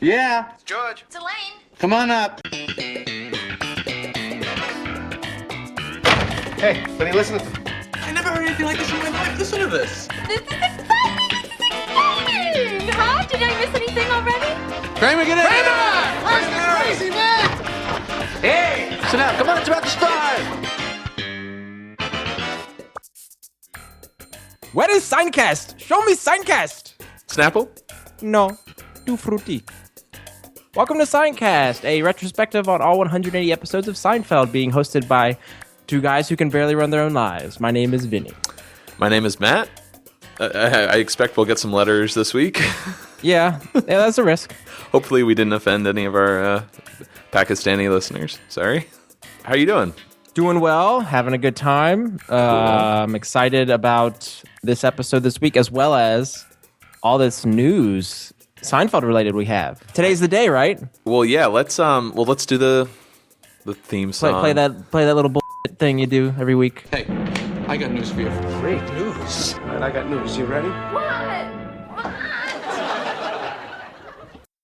Yeah. It's George. It's Elaine. Come on up. Hey, Vinny, listen to... I never heard anything like this in my life. Listen to this. This is exciting! This is exciting! Huh? Did I miss anything already? Kramer, get in. Where's the crazy man? Hey, sit down. Come on, it's about to start. Where is Seincast? Show me Seincast! Snapple? No, too fruity. Welcome to Seincast, a retrospective on all 180 episodes of Seinfeld being hosted by two guys who can barely run their own lives. My name is Vinny. My name is Matt. I expect we'll get some letters this week. Yeah, that's a risk. Hopefully we didn't offend any of our Pakistani listeners. Sorry. How are you doing? Doing well, having a good time. I'm excited about this episode this week, as well as all this news Seinfeld related we have. Today's the day, right? Well, yeah. Let's do the theme song. Play that little bullshit thing you do every week. Hey, I got news for you. Great news. All right, I got news. You ready? What?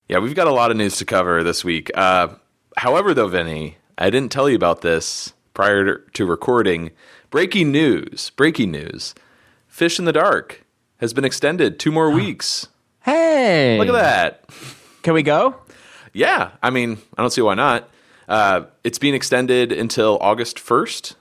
Yeah, we've got a lot of news to cover this week. However, though, Vinny, I didn't tell you about this prior to recording. Breaking news. Fish in the Dark has been extended 2 more weeks. Hey! Look at that. Can we go? Yeah, I mean, I don't see why not. It's being extended until August 1st.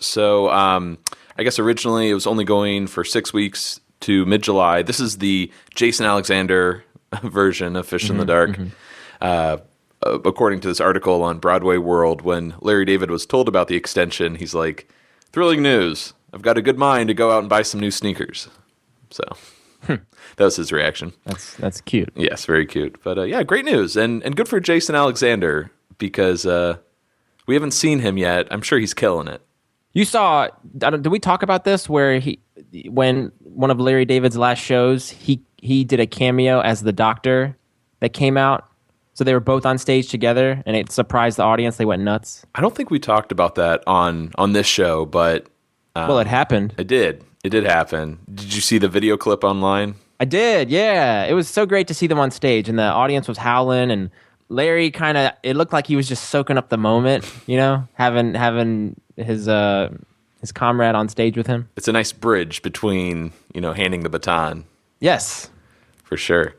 So I guess originally it was only going for 6 weeks to mid-July. This is the Jason Alexander version of Fish in the Dark. According to this article on Broadway World, when Larry David was told about the extension, he's like, "Thrilling news. I've got a good mind to go out and buy some new sneakers." So that was his reaction. That's cute. Yes, very cute. But yeah, great news. And good for Jason Alexander because we haven't seen him yet. I'm sure he's killing it. You saw? Did we talk about this? Where when one of Larry David's last shows, he did a cameo as the Doctor that came out. So they were both on stage together, and it surprised the audience. They went nuts. I don't think we talked about that on this show, but Well, it happened. it did. It did happen. Did you see the video clip online? I did. Yeah, it was so great to see them on stage, and the audience was howling, and Larry it looked like he was just soaking up the moment, having his comrade on stage with him. It's a nice bridge between handing the baton. Yes. For sure.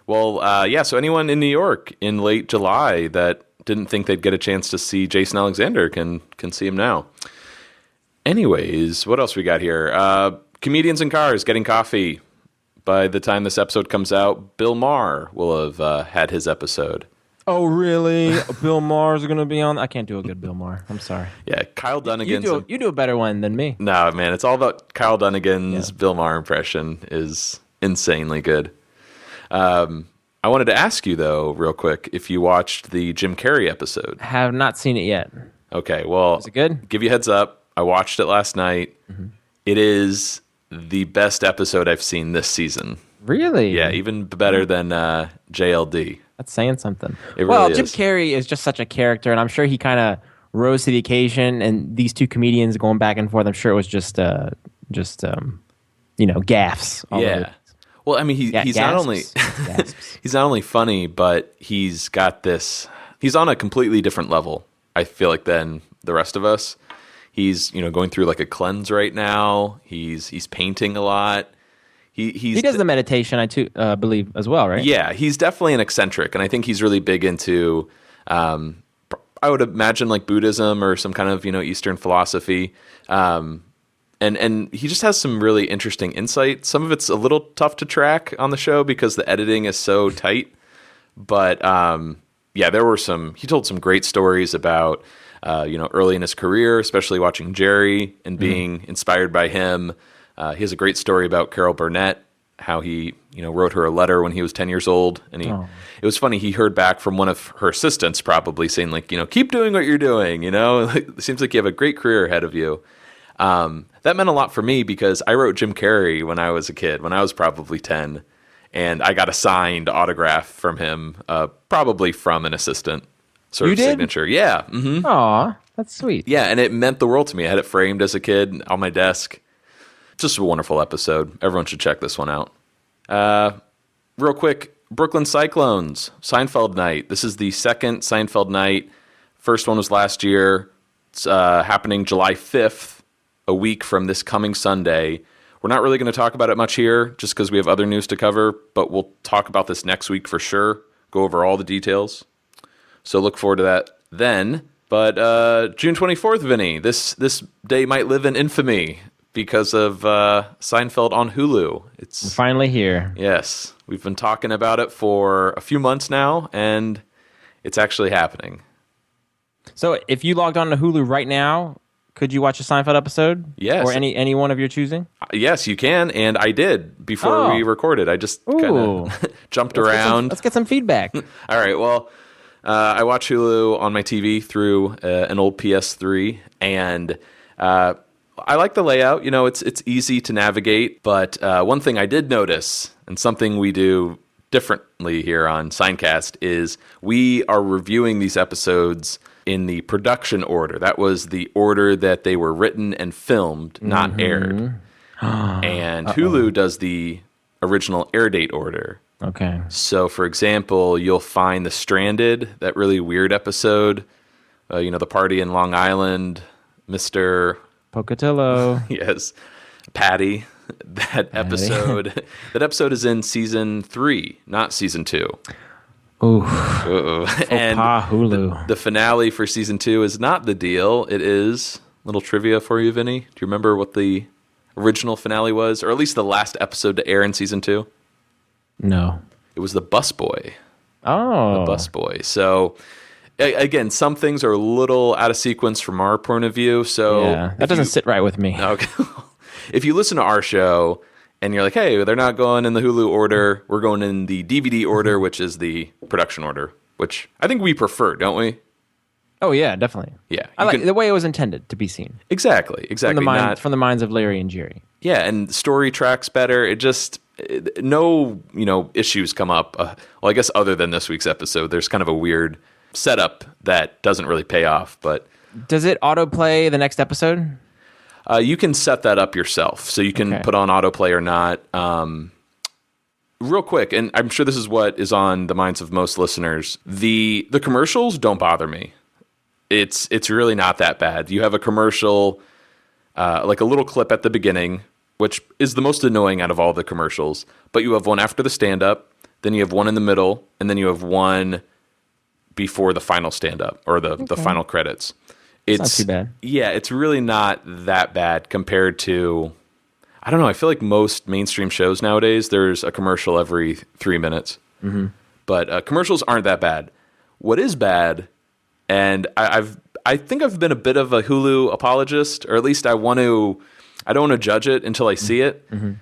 Well, yeah, so anyone in New York in late July that didn't think they'd get a chance to see Jason Alexander can see him now. Anyways, what else we got here? Comedians in cars getting coffee. By the time this episode comes out, Bill Maher will have had his episode. Oh, really? Bill Maher's going to be on? I can't do a good Bill Maher. I'm sorry. Yeah, Kyle Dunnigan's... You do a better one than me. No, man, it's all about Kyle Dunnigan's Bill Maher impression is insanely good. I wanted to ask you, though, real quick, if you watched the Jim Carrey episode. Have not seen it yet. Okay, well... Is it good? Give you a heads up. I watched it last night. Mm-hmm. It is the best episode I've seen this season. Really? Yeah, even better than JLD. That's saying something. It really Jim is. Carrey is just such a character, and I'm sure he kind of rose to the occasion, and these two comedians going back and forth, I'm sure it was just gaffes. all Yeah. over. Well, I mean, he's not only Gasps. he's not only funny, but he's got this. He's on a completely different level. I feel like than the rest of us. He's going through like a cleanse right now. He's painting a lot. He does the meditation, I believe, as well, right? Yeah, he's definitely an eccentric, and I think he's really big into. I would imagine like Buddhism or some kind of Eastern philosophy. And he just has some really interesting insight. Some of it's a little tough to track on the show because the editing is so tight. But yeah, he told some great stories about early in his career, especially watching Jerry and being inspired by him. He has a great story about Carol Burnett, how he wrote her a letter when he was 10 years old, and it was funny. He heard back from one of her assistants probably saying like keep doing what you're doing. It seems like you have a great career ahead of you. That meant a lot for me because I wrote Jim Carrey when I was a kid, when I was probably 10, and I got a signed autograph from him, probably from an assistant sort You of did? signature. Yeah. Mm-hmm. Aw, that's sweet. Yeah, and it meant the world to me. I had it framed as a kid on my desk. Just a wonderful episode. Everyone should check this one out. Real quick, Brooklyn Cyclones, Seinfeld night. This is the second Seinfeld night. First one was last year. It's happening July 5th, a week from this coming Sunday. We're not really going to talk about it much here just because we have other news to cover, but we'll talk about this next week for sure. Go over all the details. So look forward to that then. But June 24th, Vinny, this day might live in infamy because of Seinfeld on Hulu. We're finally here. Yes. We've been talking about it for a few months now, and it's actually happening. So if you logged on to Hulu right now, could you watch a Seinfeld episode? Yes. Or any one of your choosing? Yes, you can, and I did before we recorded. I just kind of jumped around. Let's get some feedback. All right, well, I watch Hulu on my TV through an old PS3, and I like the layout. You know, it's easy to navigate, but one thing I did notice, and something we do differently here on Seincast, is we are reviewing these episodes in the production order. That was the order that they were written and filmed, not aired. And Hulu does the original air date order. Okay. So, for example, you'll find The Stranded, that really weird episode, the party in Long Island, Mr. Pocatello. Yes, Patty. That episode is in season 3, not season 2. Ooh. And Hulu. The finale for season 2 is not the deal. It is, a little trivia for you, Vinny. Do you remember what the original finale was? Or at least the last episode to air in season 2? No. It was the busboy. Oh. The busboy. So, again, some things are a little out of sequence from our point of view. So yeah, that doesn't sit right with me. Okay. If you listen to our show and you're like, hey, they're not going in the Hulu order, we're going in the DVD order, which is the production order, which I think we prefer, don't we? Oh, yeah, definitely. Yeah. I like the way it was intended to be seen. Exactly. From the minds of Larry and Jerry. Yeah, and the story tracks better. No issues come up. Well, I guess other than this week's episode, there's kind of a weird setup that doesn't really pay off. But does it autoplay the next episode? You can set that up yourself, so you can put on autoplay or not. Real quick, and I'm sure this is what is on the minds of most listeners. The commercials don't bother me. It's really not that bad. You have a commercial, like a little clip at the beginning, which is the most annoying out of all the commercials. But you have one after the stand-up, then you have one in the middle, and then you have one before the final stand-up or the final credits. It's not too bad. Yeah, it's really not that bad compared to, I don't know, I feel like most mainstream shows nowadays, there's a commercial every 3 minutes. Mm-hmm. But commercials aren't that bad. What is bad, and I think I've been a bit of a Hulu apologist, or at least I don't want to judge it until I see it. Mm-hmm.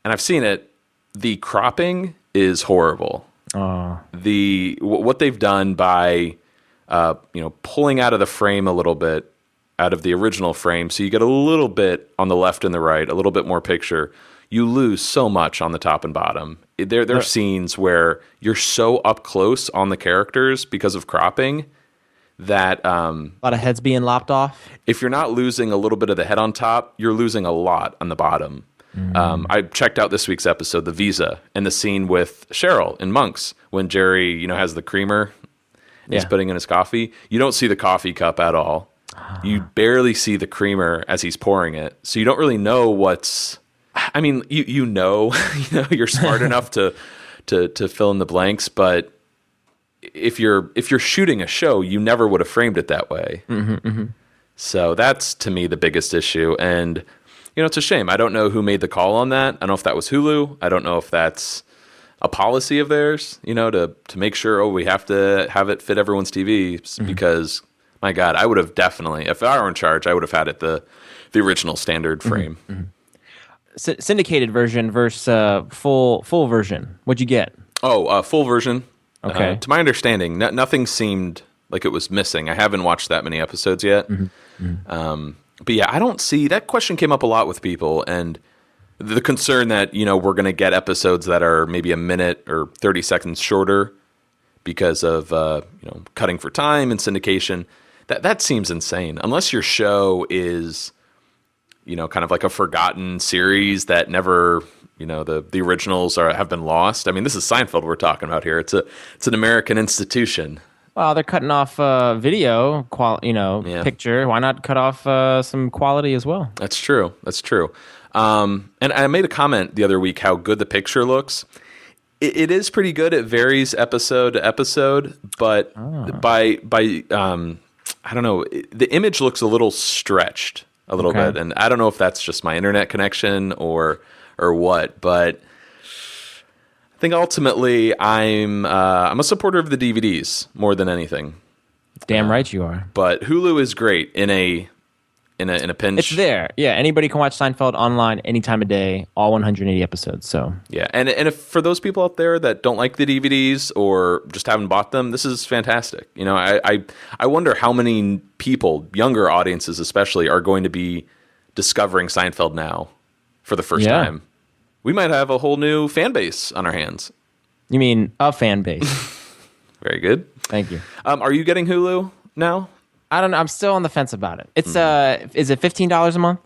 And I've seen it. The cropping is horrible. Oh. What they've done by pulling out of the frame a little bit, out of the original frame, so you get a little bit on the left and the right, a little bit more picture. You lose so much on the top and bottom. There are scenes where you're so up close on the characters because of cropping that a lot of heads being lopped off. If you're not losing a little bit of the head on top, you're losing a lot on the bottom. I checked out this week's episode, The Visa, and the scene with Cheryl in Monks when Jerry, has the creamer and he's putting in his coffee. You don't see the coffee cup at all. You barely see the creamer as he's pouring it. So you don't really know what's, I mean, you're smart enough to fill in the blanks, but if you're shooting a show, you never would have framed it that way. Mm-hmm, mm-hmm. So that's, to me, the biggest issue. And, it's a shame. I don't know who made the call on that. I don't know if that was Hulu. I don't know if that's a policy of theirs, to make sure, we have to have it fit everyone's TV, mm-hmm. because, my God, I would have definitely, if I were in charge, I would have had it the original standard frame. Mm-hmm. Syndicated version versus full version. What'd you get? Full version. Okay. To my understanding, nothing seemed like it was missing. I haven't watched that many episodes yet. Mm-hmm. Mm-hmm. But yeah, I don't see, that question came up a lot with people, and the concern that, we're going to get episodes that are maybe a minute or 30 seconds shorter because of, cutting for time and syndication. That seems insane. Unless your show is kind of like a forgotten series that never, the originals have been lost. I mean, this is Seinfeld we're talking about here. It's an American institution. Well, they're cutting off video, picture. Why not cut off some quality as well? That's true. And I made a comment the other week how good the picture looks. It is pretty good. It varies episode to episode, but by I don't know, the image looks a little stretched a little bit, and I don't know if that's just my internet connection or what, but I think ultimately I'm a supporter of the DVDs more than anything. Damn right you are. But Hulu is great in a pinch. It's there. Yeah, anybody can watch Seinfeld online any time of day, all 180 episodes. So yeah, and if for those people out there that don't like the DVDs or just haven't bought them, this is fantastic. I wonder how many people, younger audiences especially, are going to be discovering Seinfeld now for the first time. We might have a whole new fan base on our hands. You mean a fan base? Very good. Thank you. Are you getting Hulu now? I don't know. I'm still on the fence about it. It's is it $15 a month?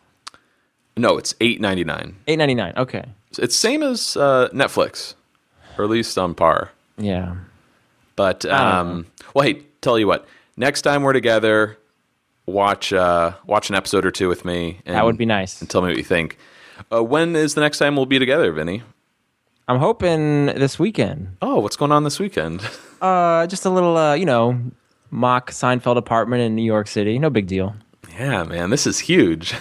No, it's $8.99. $8.99. Okay. It's same as Netflix, or at least on par. Yeah. But well, hey, tell you what. Next time we're together, watch an episode or two with me. And, that would be nice. And tell me what you think. When is the next time we'll be together, Vinny? I'm hoping this weekend. Oh, what's going on this weekend? Just a little, mock Seinfeld apartment in New York City. No big deal. Yeah, man, this is huge.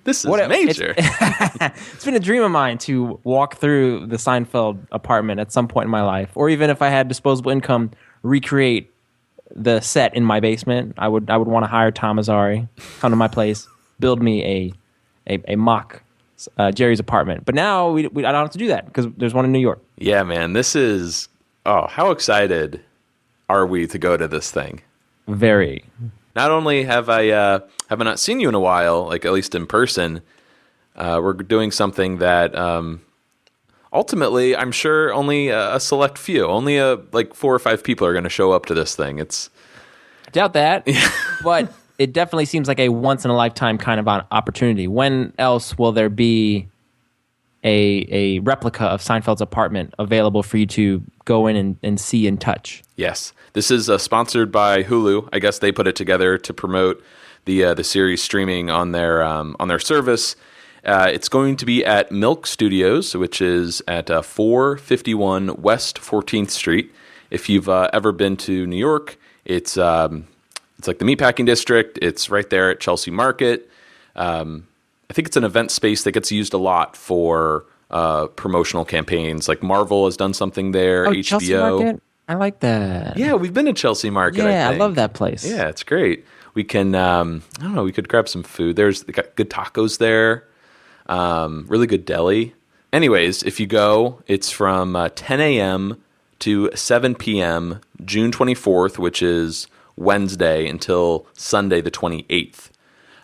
This is major. It's been a dream of mine to walk through the Seinfeld apartment at some point in my life, or even if I had disposable income, recreate the set in my basement. I would want to hire Tom Azzari, come to my place, build me a mock Jerry's apartment. But now I don't have to do that because there's one in New York. Yeah, man, this is. Oh, how excited are we to go to this thing? Very. Not only have I not seen you in a while, like at least in person, we're doing something that ultimately I'm sure only a select few, only like 4 or 5 people are going to show up to this thing. I doubt that, but it definitely seems like a once in a lifetime kind of opportunity. When else will there be a replica of Seinfeld's apartment available for you to go in and see and touch? Yes. This is sponsored by Hulu. I guess they put it together to promote the series streaming on their service. It's going to be at Milk Studios, which is at 451 West 14th Street. If you've ever been to New York, it's like the meatpacking district. It's right there at Chelsea Market. I think it's an event space that gets used a lot for promotional campaigns. Like Marvel has done something there. Oh, HBO. Chelsea Market? I like that. Yeah, we've been to Chelsea Market. Yeah, I I love that place. Yeah, it's great. We can, I don't know, we could grab some food. They got good tacos there. Really good deli. Anyways, if you go, it's from 10 a.m. to 7 p.m. June 24th, which is Wednesday, until Sunday the 28th.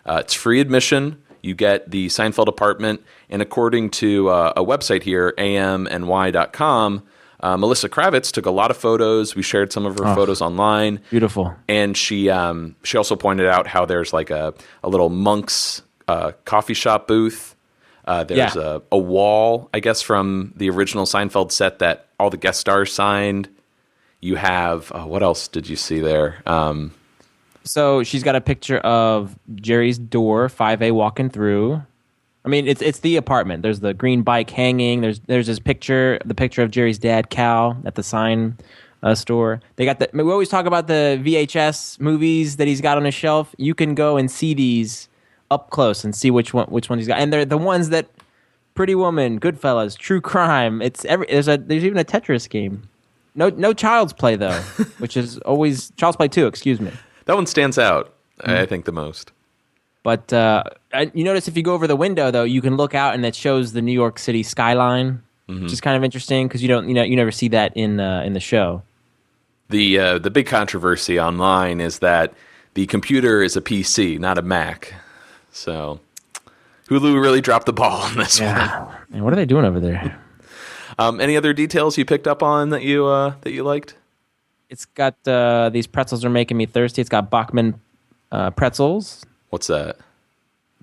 It's free admission. You get the Seinfeld apartment, and according to a website here, amny.com, Melissa Kravitz took a lot of photos. We shared some of her photos online. Beautiful. And she also pointed out how there's like a little Monk's coffee shop booth. There's a wall, I guess, from the original Seinfeld set that all the guest stars signed. You have, what else did you see there? So she's got a picture of Jerry's door, 5A walking through. I mean, it's the apartment. There's the green bike hanging. There's this picture, the picture of Jerry's dad, Cal, at the sign store. They got we always talk about the VHS movies that he's got on his shelf. You can go and see these up close and see which one he's got. And they're the ones that Pretty Woman, Goodfellas, True Crime. There's even a Tetris game. No Child's Play though, which is always Child's Play 2. Excuse me. That one stands out, I think, the most. But you notice if you go over the window, though, you can look out and it shows the New York City skyline, which is kind of interesting because you never see that in the show. The big controversy online is that the computer is a PC, not a Mac. So Hulu really dropped the ball on this one. Man, what are they doing over there? Any other details you picked up on that you liked? It's got these pretzels are making me thirsty. It's got Bachman pretzels. What's that?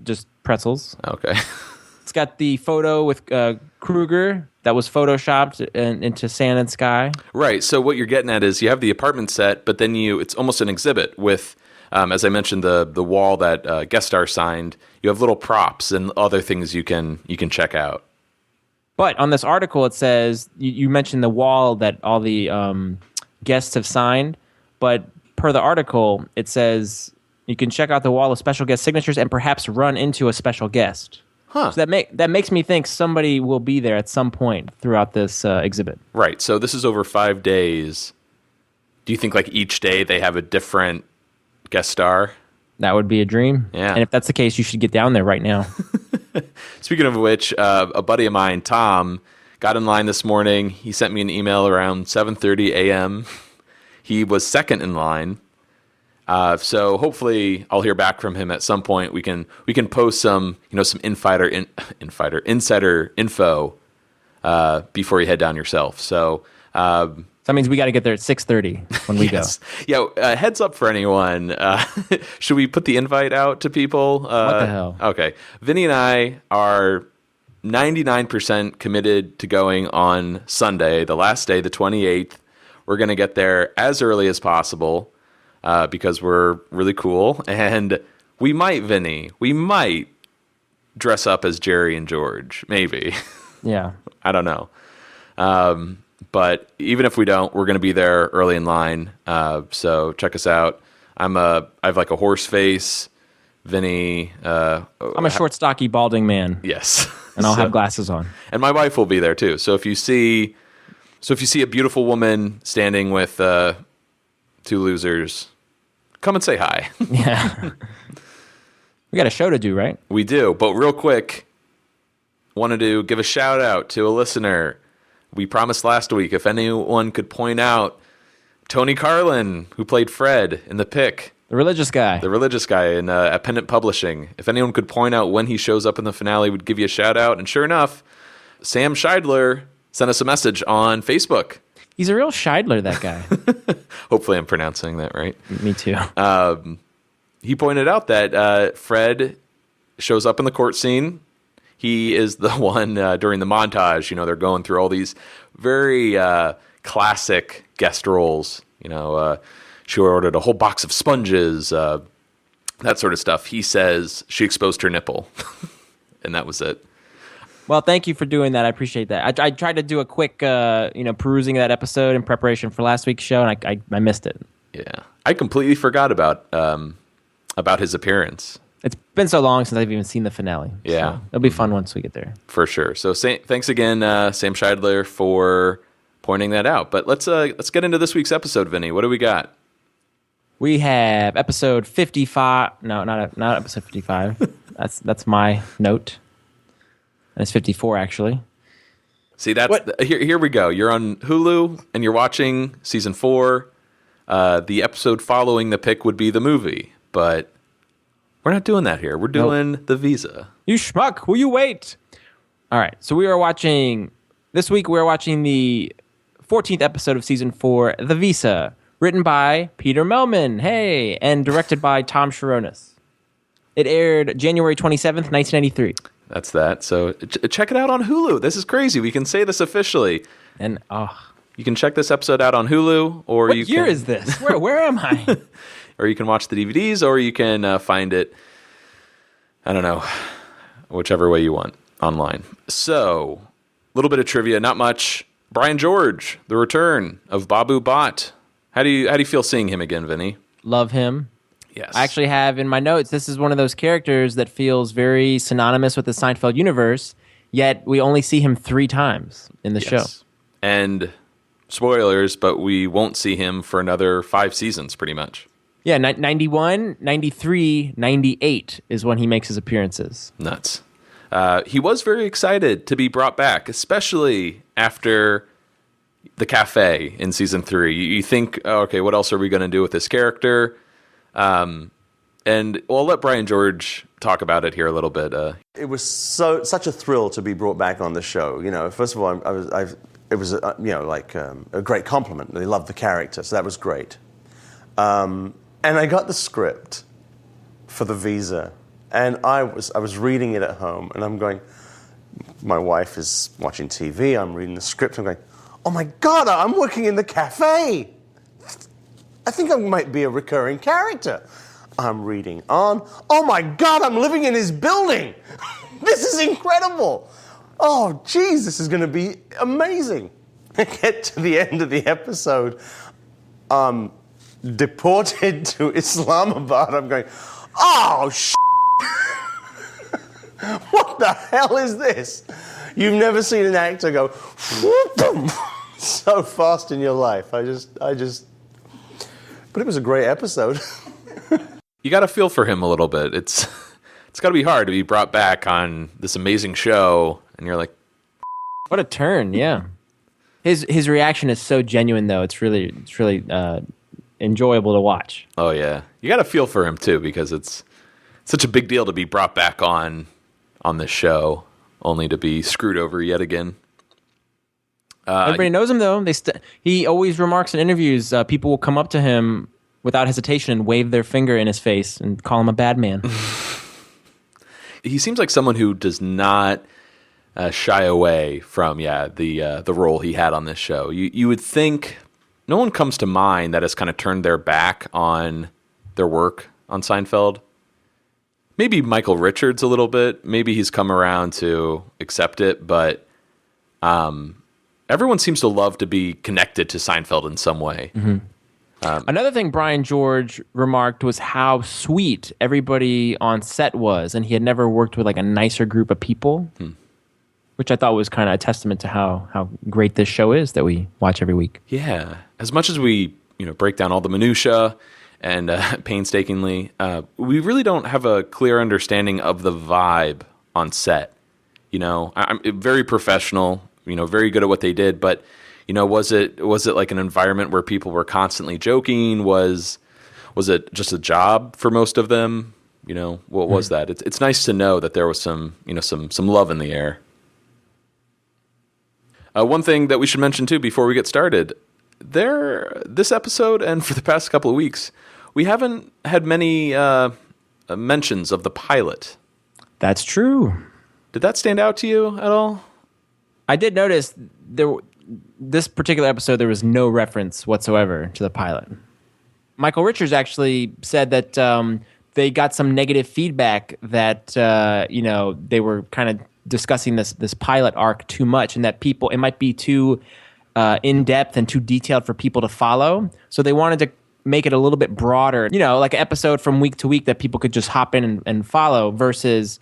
just pretzels. Okay. It's got the photo with Kruger that was photoshopped into sand and sky. Right. So what you're getting at is you have the apartment set, but then it's almost an exhibit with, as I mentioned, the wall that guest star signed. You have little props and other things you can check out. But on this article, it says you mentioned the wall that all the guests have signed, but per the article, it says you can check out the wall of special guest signatures and perhaps run into a special guest. Huh. So that makes me think somebody will be there at some point throughout this exhibit. Right. So this is over 5 days. Do you think like each day they have a different guest star? That would be a dream. Yeah. And if that's the case, you should get down there right now. Speaking of which, a buddy of mine, Tom, got in line this morning. He sent me an email around 7:30 a.m. He was second in line. So hopefully I'll hear back from him at some point. We can post some insider info before you head down yourself. So that means we got to get there at 6:30 when we yes. go. Yeah, heads up for anyone. Should we put the invite out to people? What the hell? Okay. Vinny and I are 99% committed to going on Sunday, the last day, the 28th. We're going to get there as early as possible because we're really cool. And we might dress up as Jerry and George. Maybe. Yeah. I don't know. But even if we don't, we're going to be there early in line. So check us out. I have like a horse face. Vinny. I'm a short, stocky, balding man. Yes. And I'll have glasses on. And my wife will be there too. So if you see a beautiful woman standing with 2 losers, come and say hi. Yeah. We got a show to do, right? We do. But real quick, wanted to give a shout out to a listener. We promised last week if anyone could point out Tony Carlin, who played Fred in The Pick. The religious guy. The religious guy at Pendant Publishing. If anyone could point out when he shows up in the finale, we'd give you a shout out. And sure enough, Sam Scheidler sent us a message on Facebook. He's a real Scheidler, that guy. Hopefully I'm pronouncing that right. Me too. He pointed out that Fred shows up in the court scene. He is the one during the montage. They're going through all these very classic guest roles. She ordered a whole box of sponges, that sort of stuff. He says she exposed her nipple, and that was it. Well, thank you for doing that. I appreciate that. I tried to do a quick, perusing that episode in preparation for last week's show, and I missed it. Yeah, I completely forgot about his appearance. It's been so long since I've even seen the finale. Yeah. So it'll be fun once we get there. For sure. So thanks again, Sam Scheidler, for pointing that out. But let's get into this week's episode, Vinny. What do we got? We have episode 55. No, not episode 55. That's my note. And it's 54, actually. See, here we go. You're on Hulu, and you're watching season 4. The episode following the pick would be the movie, but we're not doing that here. We're doing the Visa. You schmuck. Will you wait? All right. So this week we are watching the 14th episode of season 4, The Visa, written by Peter Melman. Hey. And directed by Tom Sharonis. It aired January 27th, 1993. That's that. So check it out on Hulu. This is crazy. We can say this officially. And, you can check this episode out on Hulu, or what year is this? Where am I? Or you can watch the DVDs, or you can find it, I don't know, whichever way you want, online. So, a little bit of trivia, not much. Brian George, the return of Babu Bhatt. How do you feel seeing him again, Vinny? Love him. Yes. I actually have in my notes, this is one of those characters that feels very synonymous with the Seinfeld universe, yet we only see him 3 times in the show. And spoilers, but we won't see him for another 5 seasons, pretty much. Yeah, 91, 93, 98 is when he makes his appearances. Nuts. He was very excited to be brought back, especially after the cafe in season 3. You think, okay, what else are we going to do with this character? And I'll let Brian George talk about it here a little bit. It was such a thrill to be brought back on the show. First of all, it was a great compliment. They loved the character, so that was great. And I got the script for the Visa, And I was reading it at home, and I'm going, my wife is watching TV, I'm reading the script, I'm going, oh my God, I'm working in the cafe. I think I might be a recurring character. I'm reading on. Oh my God, I'm living in his building. This is incredible. Oh, geez, this is going to be amazing. I get to the end of the episode. Deported to Islamabad. I'm going, oh, what the hell is this? You've never seen an actor go so fast in your life. I just. But it was a great episode. You got to feel for him a little bit. It's got to be hard to be brought back on this amazing show, and you're like, what a turn! Yeah, his reaction is so genuine, though. It's really enjoyable to watch. oh yeah. You got to feel for him too, because it's such a big deal to be brought back on this show, only to be screwed over yet again. Everybody knows him, though. He always remarks in interviews, people will come up to him without hesitation and wave their finger in his face and call him a bad man. He seems like someone who does not shy away from the role he had on this show. You would think no one comes to mind that has kind of turned their back on their work on Seinfeld. Maybe Michael Richards a little bit. Maybe he's come around to accept it, but everyone seems to love to be connected to Seinfeld in some way. Mm-hmm. Another thing Brian George remarked was how sweet everybody on set was, and he had never worked with like a nicer group of people, which I thought was kind of a testament to how great this show is that we watch every week. Yeah, as much as we break down all the minutia and painstakingly, we really don't have a clear understanding of the vibe on set. I'm very professional. Very good at what they did, but was it like an environment where people were constantly joking? Was it just a job for most of them? What was that? It's nice to know that there was some love in the air. One thing that we should mention too before we get started, this episode and for the past couple of weeks, we haven't had many mentions of the pilot. That's true. Did that stand out to you at all? I did notice this particular episode, there was no reference whatsoever to the pilot. Michael Richards actually said that they got some negative feedback that they were kind of discussing this pilot arc too much, and that it might be too in depth and too detailed for people to follow. So they wanted to make it a little bit broader, like an episode from week to week that people could just hop in and follow, versus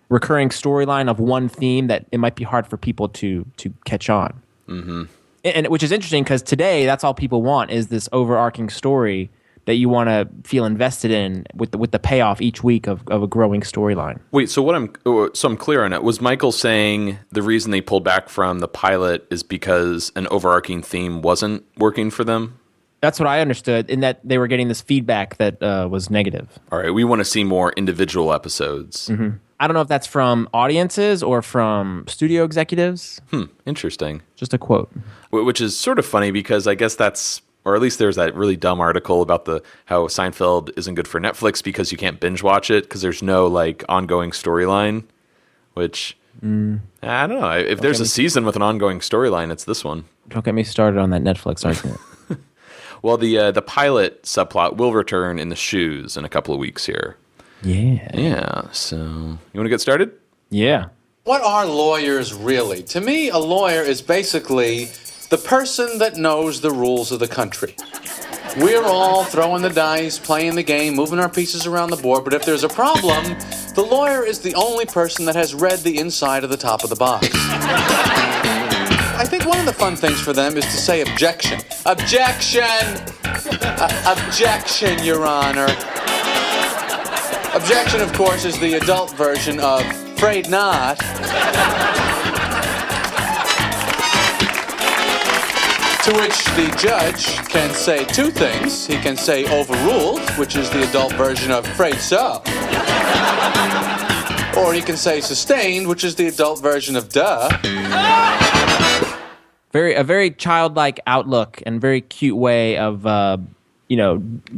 recurring storyline of one theme that it might be hard for people to catch on. Mm-hmm. And which is interesting because today that's all people want is this overarching story that you want to feel invested in with the payoff each week of a growing storyline. Wait, so I'm clear on it. Was Michael saying the reason they pulled back from the pilot is because an overarching theme wasn't working for them? That's what I understood, in that they were getting this feedback that was negative. All right, we want to see more individual episodes. Mm-hmm. I don't know if that's from audiences or from studio executives. Interesting. Just a quote. Which is sort of funny because I guess or at least there's that really dumb article about how Seinfeld isn't good for Netflix because you can't binge watch it because there's no like ongoing storyline, which I don't know. If there's a season with an ongoing storyline, it's this one. Don't get me started on that Netflix argument. Well, the pilot subplot will return in the shoes in a couple of weeks here. Yeah. So, you want to get started? Yeah. What are lawyers really? To me, a lawyer is basically the person that knows the rules of the country. We're all throwing the dice, playing the game, moving our pieces around the board, but if there's a problem, the lawyer is the only person that has read the inside of the top of the box. I think one of the fun things for them is to say objection. Objection! Objection, Your Honor. Objection, of course, is the adult version of afraid not. To which the judge can say two things. He can say overruled, which is the adult version of afraid so. Or he can say sustained, which is the adult version of duh. A very childlike outlook and very cute way of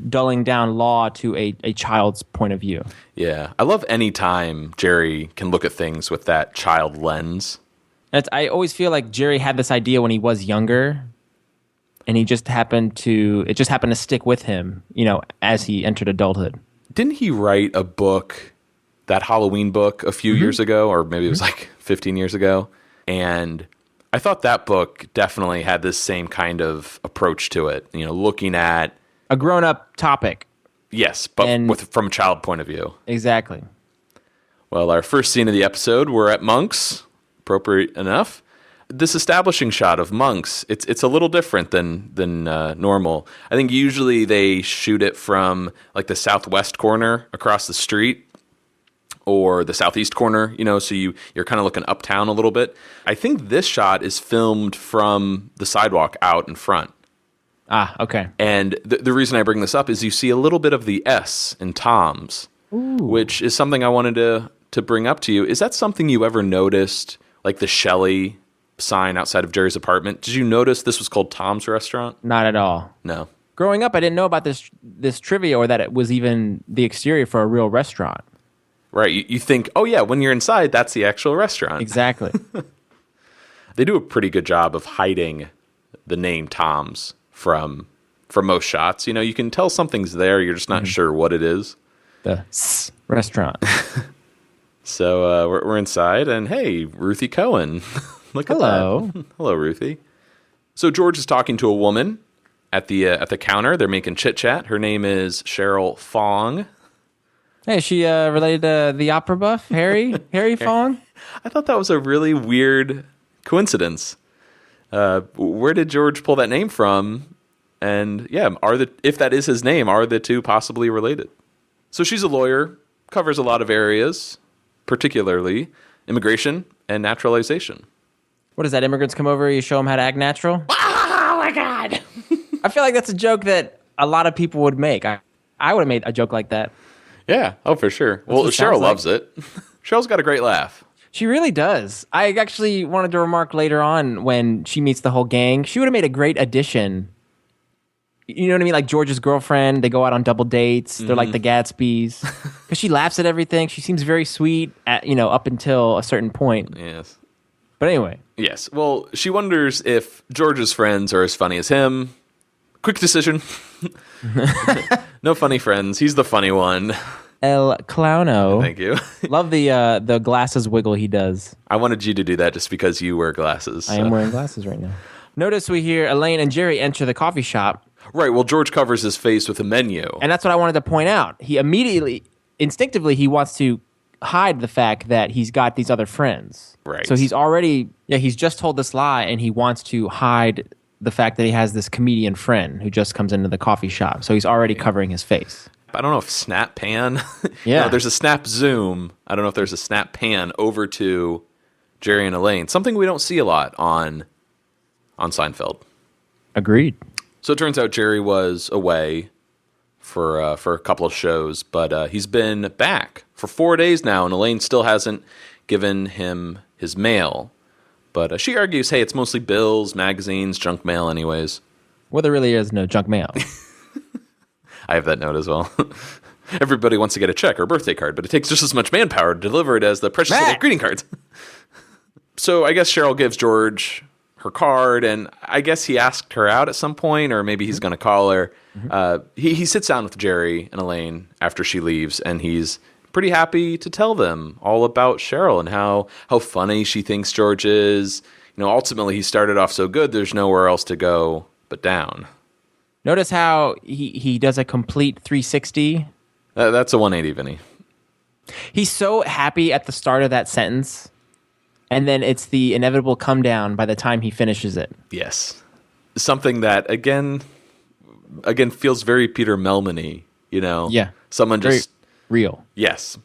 dulling down law to a child's point of view. Yeah. I love any time Jerry can look at things with that child lens. I always feel like Jerry had this idea when he was younger, and it just happened to stick with him, as he entered adulthood. Didn't he write a book, that Halloween book, a few years ago, or maybe it was like 15 years ago? And I thought that book definitely had this same kind of approach to it, looking at a grown-up topic. Yes, but from a child point of view. Exactly. Well, our first scene of the episode, we're at Monk's, appropriate enough. This establishing shot of Monk's, it's a little different than normal. I think usually they shoot it from like the southwest corner across the street, or the southeast corner, so you're kind of looking uptown a little bit. I think this shot is filmed from the sidewalk out in front. Ah, okay. And the reason I bring this up is you see a little bit of the S in Tom's, which is something I wanted to bring up to you. Is that something you ever noticed, like the Shelley sign outside of Jerry's apartment? Did you notice this was called Tom's Restaurant? Not at all. No. Growing up, I didn't know about this trivia, or that it was even the exterior for a real restaurant. Right. You think, oh yeah, when you're inside, that's the actual restaurant. Exactly. They do a pretty good job of hiding the name Tom's from most shots. You can tell something's there. You're just not sure what it is. The restaurant. So we're inside, and hey, Ruthie Cohen. Look at that. Hello, Ruthie. So George is talking to a woman at the counter. They're making chit chat. Her name is Cheryl Fong. Hey, is she related to the opera buff, Harry Fong? I thought that was a really weird coincidence. Where did George pull that name from? And yeah, if that is his name, are the two possibly related? So she's a lawyer, covers a lot of areas, particularly immigration and naturalization. What is that? Immigrants come over, you show them how to act natural? Oh my God. I feel like that's a joke that a lot of people would make. I would have made a joke like that. Yeah, oh, for sure. Well, Cheryl loves it. Cheryl's got a great laugh. She really does. I actually wanted to remark later on when she meets the whole gang, she would have made a great addition. You know what I mean? Like George's girlfriend, they go out on double dates. They're like the Gatsbys. Because she laughs at everything. She seems very sweet, up until a certain point. Yes. But anyway. Yes. Well, she wonders if George's friends are as funny as him. Quick decision. No funny friends. He's the funny one. El Clowno. Thank you. Love the glasses wiggle he does. I wanted you to do that just because you wear glasses. I am wearing glasses right now. Notice we hear Elaine and Jerry enter the coffee shop. Right. Well, George covers his face with a menu. And that's what I wanted to point out. He instinctively, he wants to hide the fact that he's got these other friends. Right. So he's just told this lie, and he wants to hide the fact that he has this comedian friend who just comes into the coffee shop. So he's already covering his face. I don't know if snap pan. Yeah. There's a snap zoom. I don't know if there's a snap pan over to Jerry and Elaine. Something we don't see a lot on Seinfeld. Agreed. So it turns out Jerry was away for a couple of shows, but he's been back for 4 days now, and Elaine still hasn't given him his mail. But she argues, hey, it's mostly bills, magazines, junk mail anyways. Well, there really is no junk mail. I have that note as well. Everybody wants to get a check or a birthday card, but it takes just as much manpower to deliver it as the precious little greeting cards. So I guess Cheryl gives George her card, and I guess he asked her out at some point, or maybe he's going to call her. He sits down with Jerry and Elaine after she leaves, and he's pretty happy to tell them all about Cheryl and how funny she thinks George is. Ultimately, he started off so good, there's nowhere else to go but down. Notice how he does a complete 360. That's a 180, Vinny. He's so happy at the start of that sentence, and then it's the inevitable come down by the time he finishes it. Yes. Something that, again feels very Peter Melman-y, Yeah. Someone very just... real. Yes.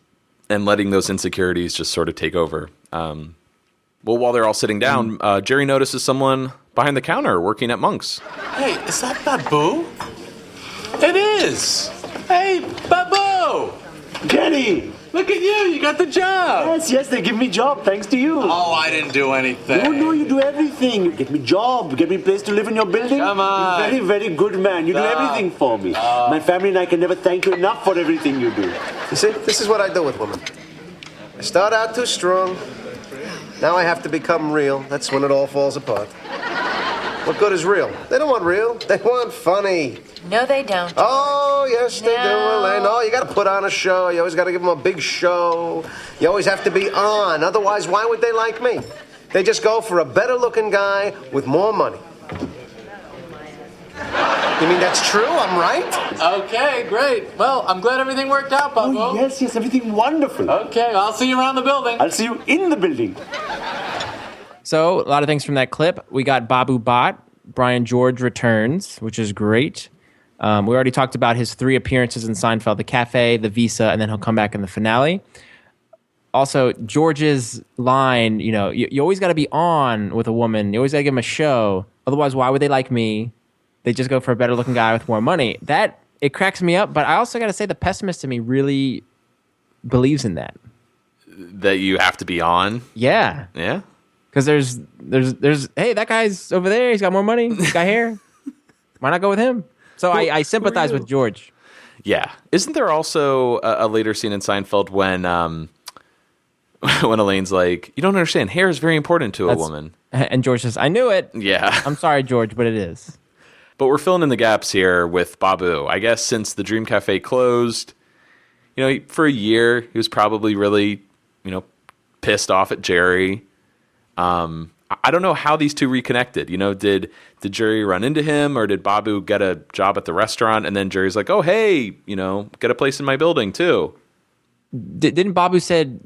And letting those insecurities just sort of take over. Well, while they're all sitting down, Jerry notices someone behind the counter working at Monk's. Hey, is that Babu? It is. Hey, Babu! Jenny! Look at you. You got the job. Yes, they give me job thanks to you. Oh, I didn't do anything. No, you do everything. You get me job, you get me place to live in your building. Come on. You're very, very good man. You do everything for me. My family and I can never thank you enough for everything you do. You see, this is what I do with women. I start out too strong. Now I have to become real. That's when it all falls apart. What good is real? They don't want real. They want funny. No, they don't. Oh, yes, they do, No. Elaine. Oh, you got to put on a show. You always got to give them a big show. You always have to be on. Otherwise, why would they like me? They just go for a better-looking guy with more money. You mean that's true? I'm right? Okay, great. Well, I'm glad everything worked out, Bubbo. Oh, yes, everything wonderful. Okay, I'll see you around the building. I'll see you in the building. So, a lot of things from that clip. We got Babu Bot. Brian George returns, which is great. We already talked about his 3 appearances in Seinfeld, the cafe, the visa, and then he'll come back in the finale. Also, George's line, you always got to be on with a woman. You always got to give them a show. Otherwise, why would they like me? They just go for a better-looking guy with more money. It cracks me up, but I also got to say the pessimist in me really believes in that. That you have to be on. Yeah. Yeah. Because there's hey, that guy's over there. He's got more money. He's got hair. Why not go with him? So I sympathize with George. Yeah. Isn't there also a later scene in Seinfeld when when Elaine's like, you don't understand, hair is very important to a woman. And George says, I knew it. Yeah. I'm sorry, George, but it is. But we're filling in the gaps here with Babu. I guess since the Dream Cafe closed, for a year, he was probably really, pissed off at Jerry. I don't know how these two reconnected. Did Jerry run into him, or did Babu get a job at the restaurant, and then Jerry's like, oh, hey, get a place in my building, too. Didn't Babu said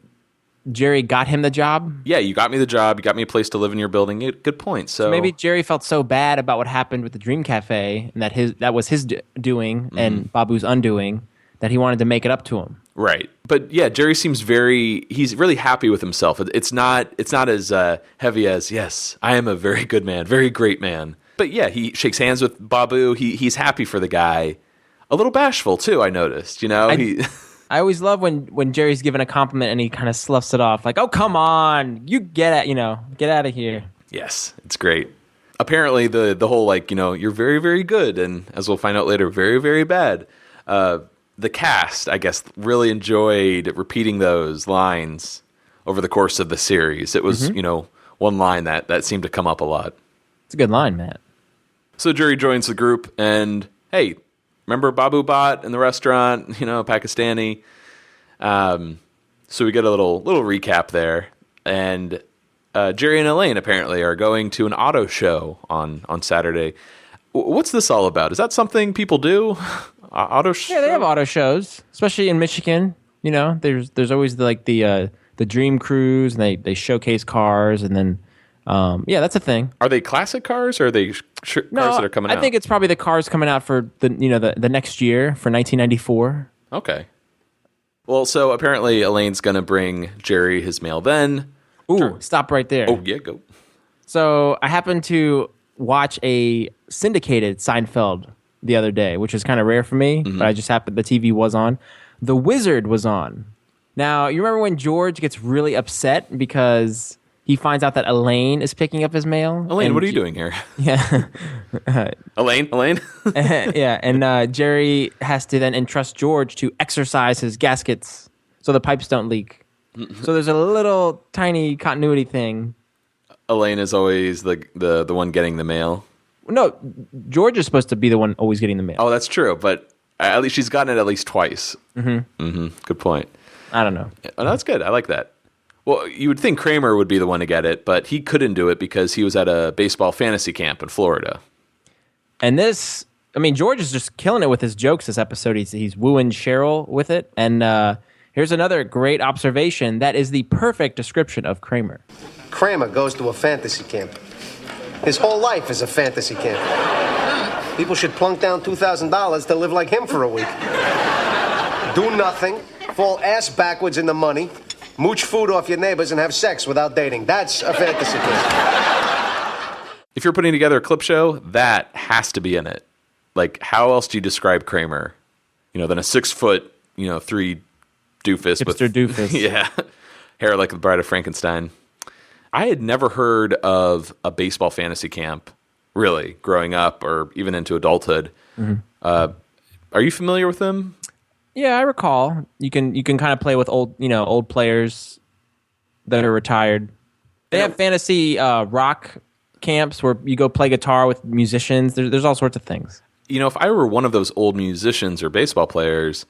Jerry got him the job? Yeah, you got me the job. You got me a place to live in your building. Good point. So maybe Jerry felt so bad about what happened with the Dream Cafe, and that was his doing and Babu's undoing, that he wanted to make it up to him. Right. But yeah, Jerry seems he's really happy with himself. It's not as heavy as, yes, I am a very good man, very great man. But yeah, he shakes hands with Babu. He's happy for the guy. A little bashful too, I noticed, I always love when Jerry's given a compliment and he kind of sloughs it off, like, "Oh, come on, you get out of here." Yes, it's great. Apparently, the whole you're very, very good, and as we'll find out later, very, very bad. The cast, I guess, really enjoyed repeating those lines over the course of the series. It was one line that seemed to come up a lot. It's a good line, Matt. So Jerry joins the group, and hey, remember Babu Bot in the restaurant, Pakistani. So we get a little recap there. And Jerry and Elaine apparently are going to an auto show on Saturday. What's this all about? Is that something people do? Auto show? Yeah, they have auto shows, especially in Michigan. There's always the Dream Cruise, and they showcase cars, and then that's a thing. Are they classic cars, or are they cars that are coming out? I think it's probably the cars coming out for the next year, for 1994. Okay. Well, so apparently Elaine's going to bring Jerry his mail then. Ooh, Sure. Stop right there. Oh, yeah, go. So I happened to watch a syndicated Seinfeld the other day, which is kind of rare for me, but I just happened, the TV was on. The Wizard was on. Now, you remember when George gets really upset because he finds out that Elaine is picking up his mail? Elaine, what are you doing here? Yeah. Elaine? Yeah, and Jerry has to then entrust George to exercise his gaskets so the pipes don't leak. So there's a little tiny continuity thing. Elaine is always the one getting the mail. No, George is supposed to be the one always getting the mail. Oh, that's true, but at least she's gotten it at least twice. Good point. I don't know. Oh, that's good. I like that. Well, you would think Kramer would be the one to get it, but he couldn't do it because he was at a baseball fantasy camp in Florida. And George is just killing it with his jokes this episode. He's wooing Cheryl with it. And here's another great observation that is the perfect description of Kramer. Kramer goes to a fantasy camp. His whole life is a fantasy camp. People should plunk down $2,000 to live like him for a week. Do nothing, fall ass backwards in the money, mooch food off your neighbors, and have sex without dating. That's a fantasy camp. If you're putting together a clip show, that has to be in it. Like, how else do you describe Kramer? Than a 6 foot, 3 doofus Hipster doofus. yeah, hair like the Bride of Frankenstein. I had never heard of a baseball fantasy camp, really, growing up or even into adulthood. Are you familiar with them? Yeah, I recall. You can kind of play with old players that are retired. They have fantasy rock camps where you go play guitar with musicians. There's all sorts of things. If I were one of those old musicians or baseball players,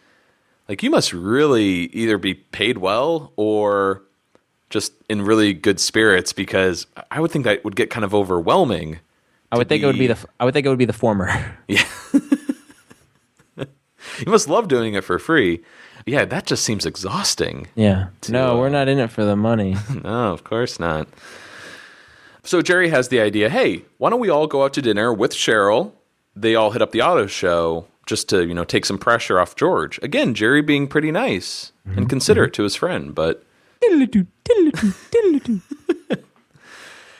like you must really either be paid well or just in really good spirits, because I would think that would get kind of overwhelming. I would think it would be the former. Yeah. You must love doing it for free. Yeah, that just seems exhausting. Yeah. No, we're not in it for the money. No, of course not. So Jerry has the idea, hey, why don't we all go out to dinner with Cheryl? They all hit up the auto show just to, take some pressure off George. Again, Jerry being pretty nice and considerate to his friend, but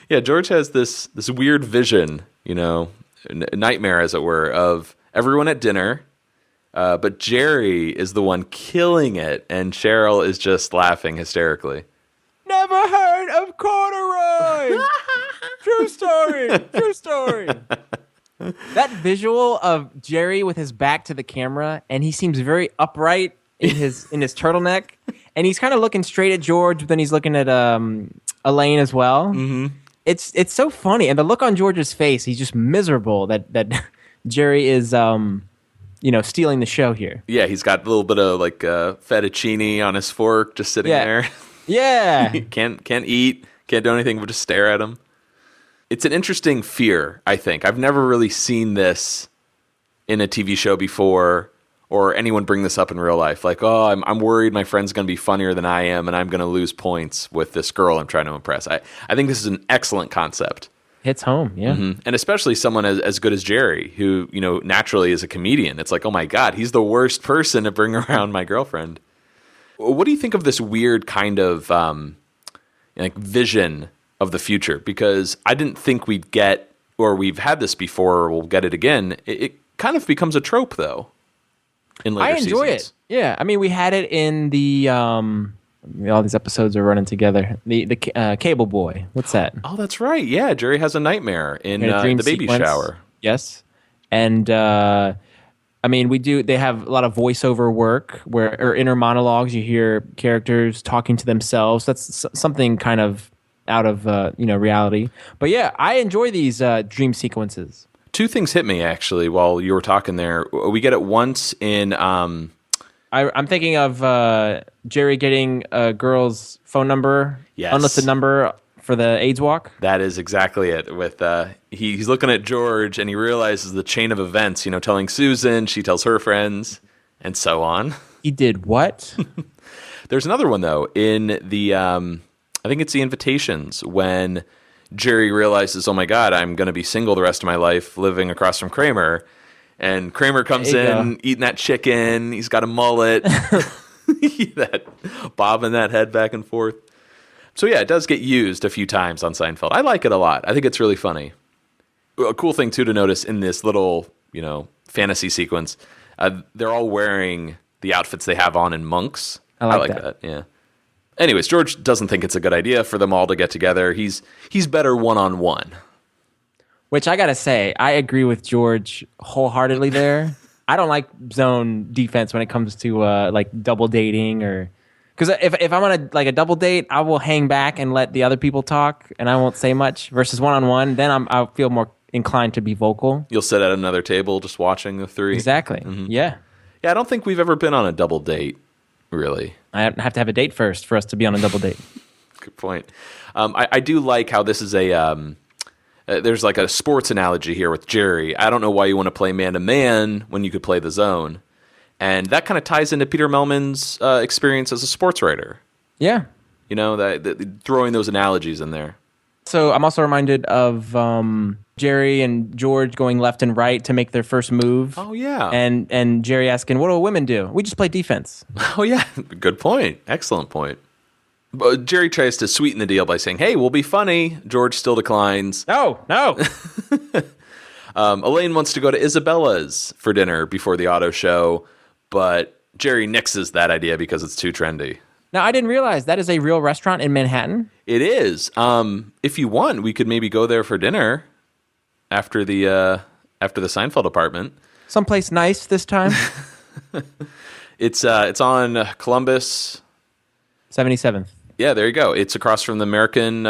yeah, George has this weird vision, nightmare as it were, of everyone at dinner, but Jerry is the one killing it, and Cheryl is just laughing hysterically. Never heard of corduroy. True story. That visual of Jerry with his back to the camera, and he seems very upright in his turtleneck, and he's kind of looking straight at George, but then he's looking at Elaine as well. Mm-hmm. It's so funny, and the look on George's face, he's just miserable that Jerry is stealing the show here. Yeah, he's got a little bit of fettuccine on his fork, just sitting there. Yeah, can't eat, can't do anything but just stare at him. It's an interesting fear, I think. I've never really seen this in a TV show before, or anyone bring this up in real life. Like, oh, I'm worried my friend's going to be funnier than I am, and I'm going to lose points with this girl I'm trying to impress. I think this is an excellent concept. Hits home, yeah. Mm-hmm. And especially someone as good as Jerry, who, naturally is a comedian. It's like, oh my God, he's the worst person to bring around my girlfriend. What do you think of this weird kind of vision of the future? Because I didn't think we'd get, or we've had this before, or we'll get it again. It kind of becomes a trope, though, in later seasons. I enjoy it. Yeah, I mean, we had it in the all these episodes are running together. The Cable Boy. What's that? Oh, that's right. Yeah, Jerry has a nightmare in the baby shower. Yes, and I mean, they have a lot of voiceover work or inner monologues. You hear characters talking to themselves. That's something kind of out of reality. But yeah, I enjoy these dream sequences. Two things hit me actually while you were talking there. We get it once in. I'm thinking of Jerry getting a girl's phone number, unlisted number for the AIDS walk. That is exactly it. With he's looking at George and he realizes the chain of events. Telling Susan, she tells her friends, and so on. He did what? There's another one though in the. I think it's the Invitations when Jerry realizes, oh my God, I'm going to be single the rest of my life, living across from Kramer. And Kramer comes in, eating that chicken. He's got a mullet. That bobbing that head back and forth. So yeah, it does get used a few times on Seinfeld. I like it a lot. I think it's really funny. A cool thing too to notice in this little, fantasy sequence, they're all wearing the outfits they have on in Monks. I like that. Yeah. Anyways, George doesn't think it's a good idea for them all to get together. He's better one-on-one. Which I gotta say, I agree with George wholeheartedly there. I don't like zone defense when it comes to double dating, or because if I'm on a double date, I will hang back and let the other people talk, and I won't say much. Versus one-on-one, then I'll feel more inclined to be vocal. You'll sit at another table just watching the three. Exactly. Mm-hmm. Yeah. Yeah, I don't think we've ever been on a double date, really. I have to have a date first for us to be on a double date. Good point. I do like how this is a. There's like a sports analogy here with Jerry. I don't know why you want to play man-to-man when you could play the zone. And that kind of ties into Peter Melman's experience as a sports writer. Yeah. That throwing those analogies in there. So I'm also reminded of Jerry and George going left and right to make their first move. Oh, yeah. And Jerry asking, what do women do? We just play defense. Oh, yeah. Good point. Excellent point. But Jerry tries to sweeten the deal by saying, hey, we'll be funny. George still declines. No. Elaine wants to go to Isabella's for dinner before the auto show, but Jerry nixes that idea because it's too trendy. Now, I didn't realize that is a real restaurant in Manhattan. It is. If you want, we could maybe go there for dinner after the Seinfeld apartment. Someplace nice this time. It's on Columbus. 77th. Yeah, there you go. It's across from the American,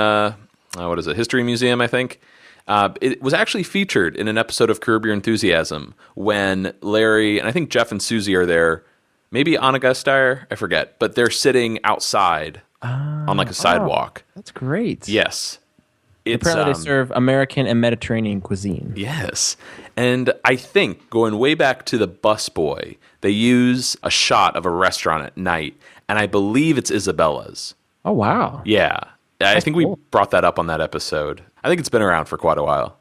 History Museum, I think. It was actually featured in an episode of Curb Your Enthusiasm when Larry, and I think Jeff and Susie are there, maybe Anna Gustire, I forget, but they're sitting outside on like a sidewalk. That's great. Yes. Apparently they serve American and Mediterranean cuisine. Yes. And I think, going way back to the busboy, they use a shot of a restaurant at night, and I believe it's Isabella's. Oh, wow. Yeah. I think cool. we brought that up on that episode. I think it's been around for quite a while.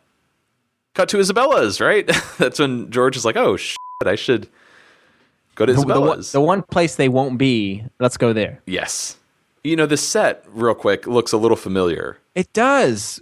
Cut to Isabella's, right? That's when George is like, oh, shit, I should go to Isabella's. The one place they won't be, let's go there. Yes. You know, the set, real quick, looks a little familiar. It does.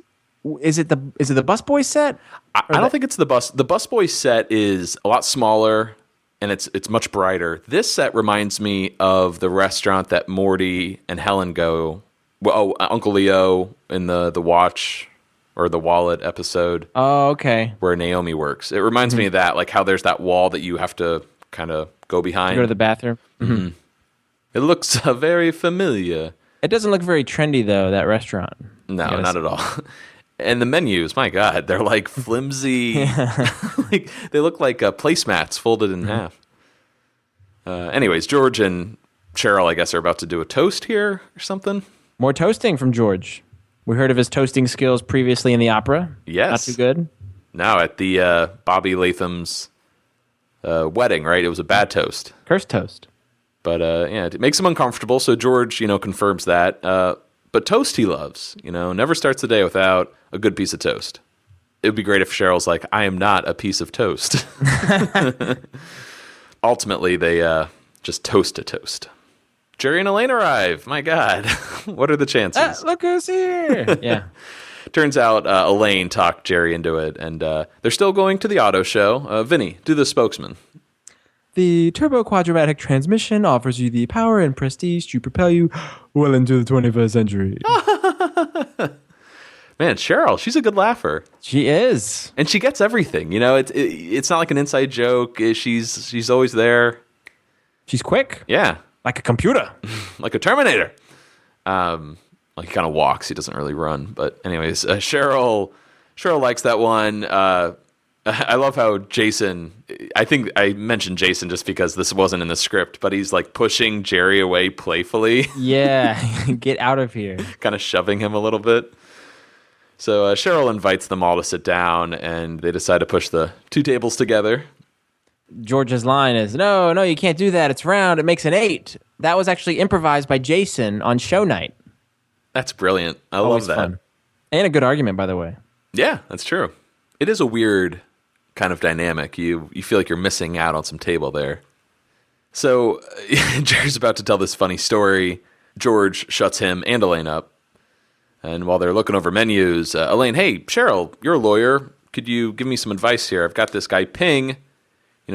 Is it the busboy set? I don't think it's the bus. The busboy set is a lot smaller, and it's much brighter. This set reminds me of the restaurant that Morty and Helen go. Well, Uncle Leo in the Watch or the Wallet episode. Oh, okay. Where Naomi works. It reminds me of that, like how there's that wall that you have to kind of go behind. Go to the bathroom. Mm-hmm. It looks very familiar. It doesn't look very trendy, though, that restaurant. No, not at all. And the menus, my God, they're like flimsy. Like, they look like placemats folded in half. Anyways, George and Cheryl, I guess, are about to do a toast here or something. More toasting from George. We heard of his toasting skills previously in the opera. Yes. Not too good. Now at the Bobby Latham's wedding, right? It was a bad toast. Cursed toast. But yeah, it makes him uncomfortable. So George, confirms that. But toast he loves. Never starts the day without a good piece of toast. It would be great if Cheryl's like, I am not a piece of toast. Ultimately, they just toast a toast. Jerry and Elaine arrive. My God. What are the chances? Look who's here. Yeah. Turns out Elaine talked Jerry into it, and they're still going to the auto show. Vinny, do the spokesman. The turbo quadramatic transmission offers you the power and prestige to propel you well into the 21st century. Man, Cheryl, she's a good laugher. She is. And she gets everything. It's not like an inside joke. She's always there. She's quick. Yeah. Like a computer. Like a Terminator. Like he kind of walks. He doesn't really run. But anyways, Cheryl likes that one. I love how Jason, I think I mentioned Jason just because this wasn't in the script, but he's like pushing Jerry away playfully. Yeah, get out of here. Kind of shoving him a little bit. So Cheryl invites them all to sit down, and they decide to push the two tables together. George's line is, no, you can't do that. It's round. It makes an 8. That was actually improvised by Jason on show night. That's brilliant. I love that. Fun. And a good argument, by the way. Yeah, that's true. It is a weird kind of dynamic. You feel like you're missing out on some table there. So Jerry's about to tell this funny story. George shuts him and Elaine up. And while they're looking over menus, Elaine, hey, Cheryl, you're a lawyer. Could you give me some advice here? I've got this guy Ping,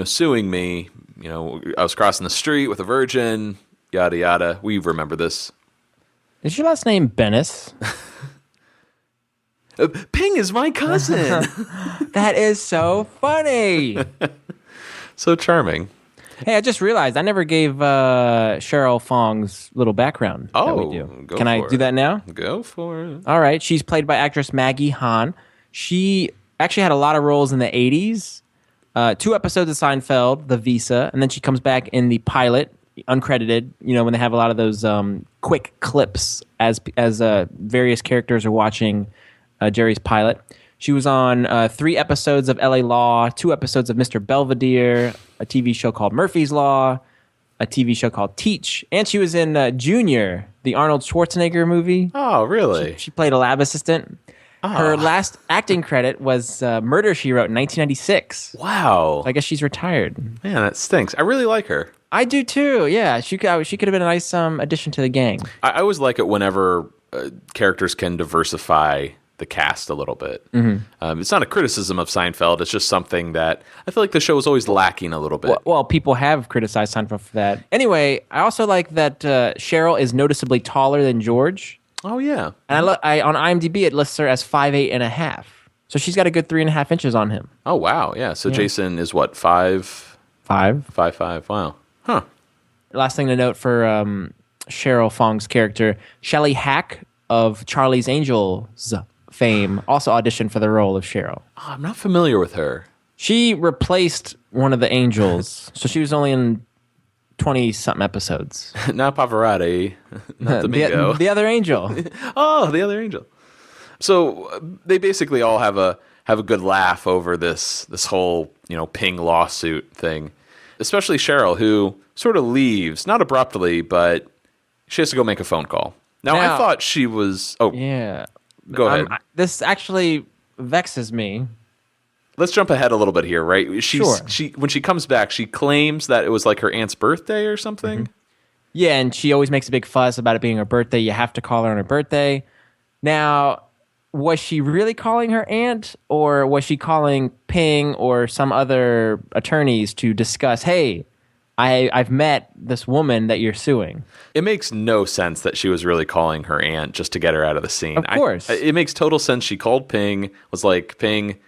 suing me. I was crossing the street with a virgin, yada, yada. We remember this. Is your last name Bennis? Ping is my cousin. That is so funny. So charming. Hey, I just realized I never gave Cheryl Fong's little background. Oh, that we do. Can I do that now? Go for it. All right. She's played by actress Maggie Han. She actually had a lot of roles in the 80s. 2 episodes of Seinfeld, The Visa, and then she comes back in the pilot, uncredited, when they have a lot of those quick clips as various characters are watching Jerry's pilot. She was on 3 episodes of LA Law, 2 episodes of Mr. Belvedere, a TV show called Murphy's Law, a TV show called Teach, and she was in Junior, the Arnold Schwarzenegger movie. Oh, really? She played a lab assistant. Oh. Her last acting credit was Murder, She Wrote in 1996. Wow. I guess she's retired. Man, that stinks. I really like her. I do too, yeah. She could have been a nice addition to the gang. I always like it whenever characters can diversify the cast a little bit. It's not a criticism of Seinfeld. It's just something that I feel like the show is always lacking a little bit. Well, people have criticized Seinfeld for that. Anyway, I also like that Cheryl is noticeably taller than George. Oh, yeah. And I on IMDb, it lists her as 5'8.5". So she's got a good 3.5 inches on him. Oh, wow. Yeah. So Jason is what, 5'5"? 5'5". Wow. Huh. Last thing to note for Cheryl Fong's character, Shelley Hack of Charlie's Angels fame also auditioned for the role of Cheryl. Oh, I'm not familiar with her. She replaced one of the angels, so she was only in 20-something episodes. Not Pavarotti. Not Domingo. The other angel. Oh, the other angel. So they basically all have a good laugh over this whole, Ping lawsuit thing. Especially Cheryl, who sort of leaves, not abruptly, but she has to go make a phone call. Now I thought she was... Oh, yeah. Go ahead. This actually vexes me. Let's jump ahead a little bit here, right? Sure. When she comes back, she claims that it was like her aunt's birthday or something. Yeah, and she always makes a big fuss about it being her birthday. You have to call her on her birthday. Now, was she really calling her aunt, or was she calling Ping or some other attorneys to discuss, hey, I've met this woman that you're suing? It makes no sense that she was really calling her aunt just to get her out of the scene. Of course. It makes total sense. She called Ping, was like, Ping,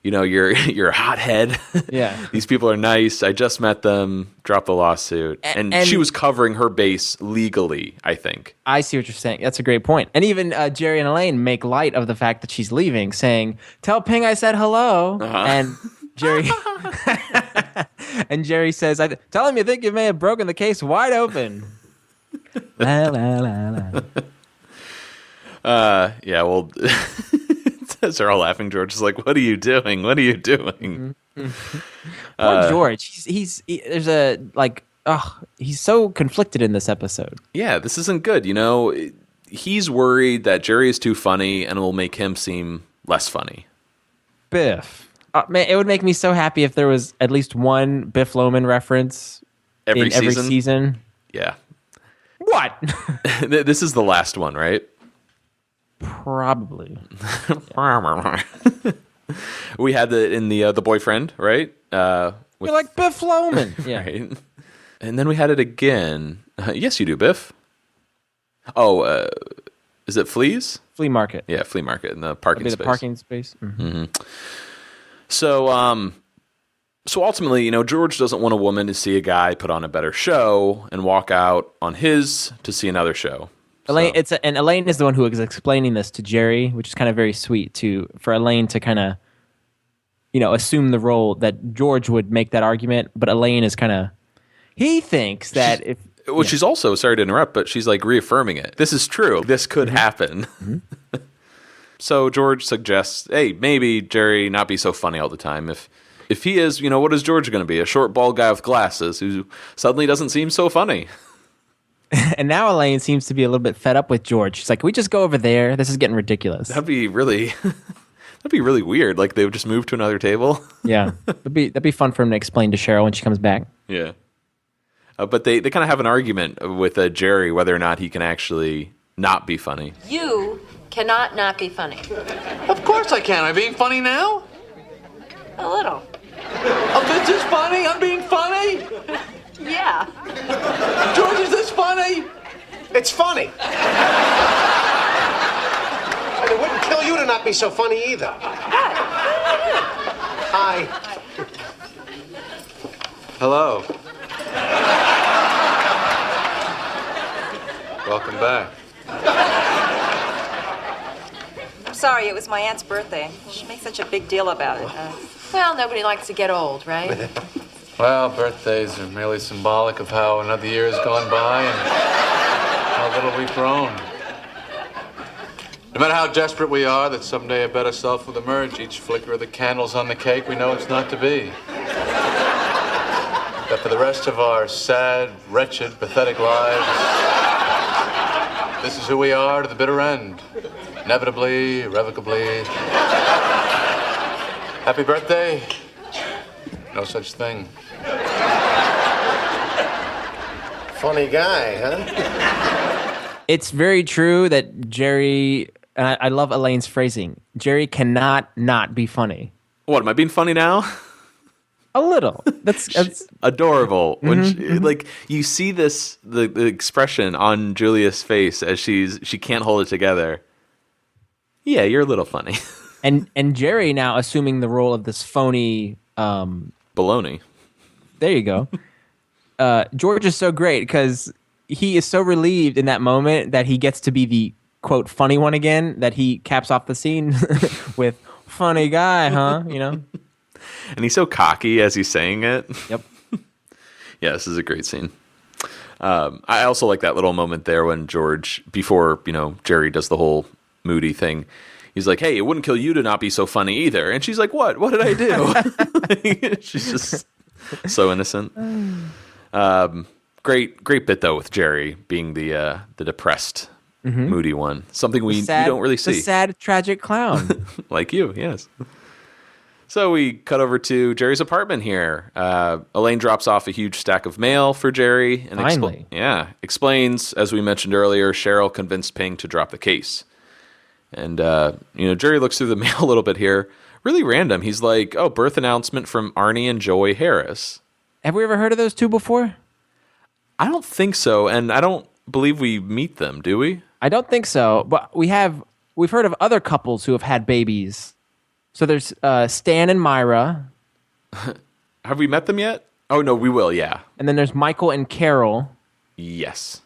you're a hothead. Yeah. These people are nice. I just met them. Drop the lawsuit. And she was covering her base legally, I think. I see what you're saying. That's a great point. And even Jerry and Elaine make light of the fact that she's leaving, saying, tell Ping I said hello. And Jerry... And Jerry says, tell him you think you may have broken the case wide open. La, la, la, la. Yeah, well, as they're all laughing, George is like, what are you doing? What are you doing? Poor George. He's so conflicted in this episode. Yeah, this isn't good. He's worried that Jerry is too funny and it will make him seem less funny. Biff. Man, it would make me so happy if there was at least one Biff Loman reference in every season. Yeah. What? This is the last one, right? Probably. We had the boyfriend, right? You're like Biff Loman. Yeah. Right. And then we had it again. Yes, you do, Biff. Oh, is it Fleas? Flea market. Yeah, flea market in the parking space. The parking space. Mm-hmm. So ultimately, George doesn't want a woman to see a guy put on a better show and walk out on his to see another show. Elaine, and Elaine is the one who is explaining this to Jerry, which is kind of very sweet for Elaine to kind of, assume the role that George would make that argument, but Elaine is kind of, he thinks that if. Well, she's also, sorry to interrupt, but she's like reaffirming it. This is true. This could happen. Mm-hmm. So George suggests, hey, maybe Jerry not be so funny all the time. If he is, what is George going to be? A short, bald guy with glasses who suddenly doesn't seem so funny. And now Elaine seems to be a little bit fed up with George. She's like, can we just go over there? This is getting ridiculous. That'd be really weird. Like they would just move to another table. Yeah. That'd be fun for him to explain to Cheryl when she comes back. Yeah. But they kind of have an argument with Jerry whether or not he can actually not be funny. You cannot not be funny. Of course I can. I'm being funny now? A little. Oh, this is funny? I'm being funny? Yeah. George, is this funny? It's funny. And it wouldn't kill you to not be so funny either. Hi. Hello. Welcome back. Sorry, it was my aunt's birthday. She makes such a big deal about it. Well, nobody likes to get old, right? Well, birthdays are merely symbolic of how another year has gone by and how little we've grown. No matter how desperate we are that someday a better self will emerge, each flicker of the candles on the cake we know it's not to be. That for the rest of our sad, wretched, pathetic lives, this is who we are to the bitter end. Inevitably, irrevocably. Happy birthday. No such thing. Funny guy, huh? It's very true that Jerry and I love Elaine's phrasing. Jerry cannot not be funny. What, am I being funny now? A little. That's Adorable. When like you see the expression on Julia's face as she can't hold it together. Yeah, you're a little funny. and Jerry now assuming the role of this phony baloney. There you go. George is so great because he is so relieved in that moment that he gets to be the quote funny one again, that he caps off the scene with funny guy, huh? You know? And he's so cocky as he's saying it. Yep. Yeah, this is a great scene. I also like that little moment there when George, before, Jerry does the whole moody thing, he's like, hey, it wouldn't kill you to not be so funny either. And she's like, what? What did I do? She's just so innocent. Great bit, though, with Jerry being the depressed, moody one. Something we don't really see. The sad, tragic clown. Like you, yes. So we cut over to Jerry's apartment here. Elaine drops off a huge stack of mail for Jerry. And Finally. Explains, as we mentioned earlier, Cheryl convinced Ping to drop the case. And, Jerry looks through the mail a little bit here. Really random. He's like, oh, birth announcement from Arnie and Joey Harris. Have we ever heard of those two before? I don't think so. And I don't believe we meet them, do we? I don't think so. But we've heard of other couples who have had babies. So there's Stan and Myra. Have we met them yet? Oh, no, we will, yeah. And then there's Michael and Carol. Yes.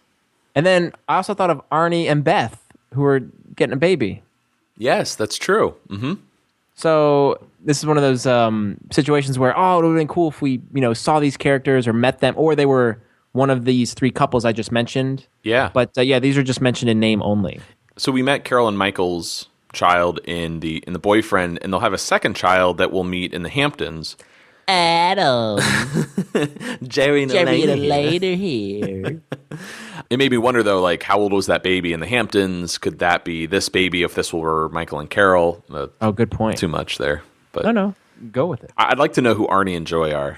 And then I also thought of Arnie and Beth, who are getting a baby. Yes, that's true. Mm-hmm. So this is one of those situations where, it would have been cool if we, saw these characters or met them, or they were one of these three couples I just mentioned. Yeah. But these are just mentioned in name only. So we met Carol and Michael's child in the boyfriend, and they'll have a second child that we'll meet in the Hamptons. Adam. Jerry and later here. It made me wonder, though, like, how old was that baby in the Hamptons? Could that be this baby if this were Michael and Carol? Good point. Too much there. But No. Go with it. I'd like to know who Arnie and Joy are.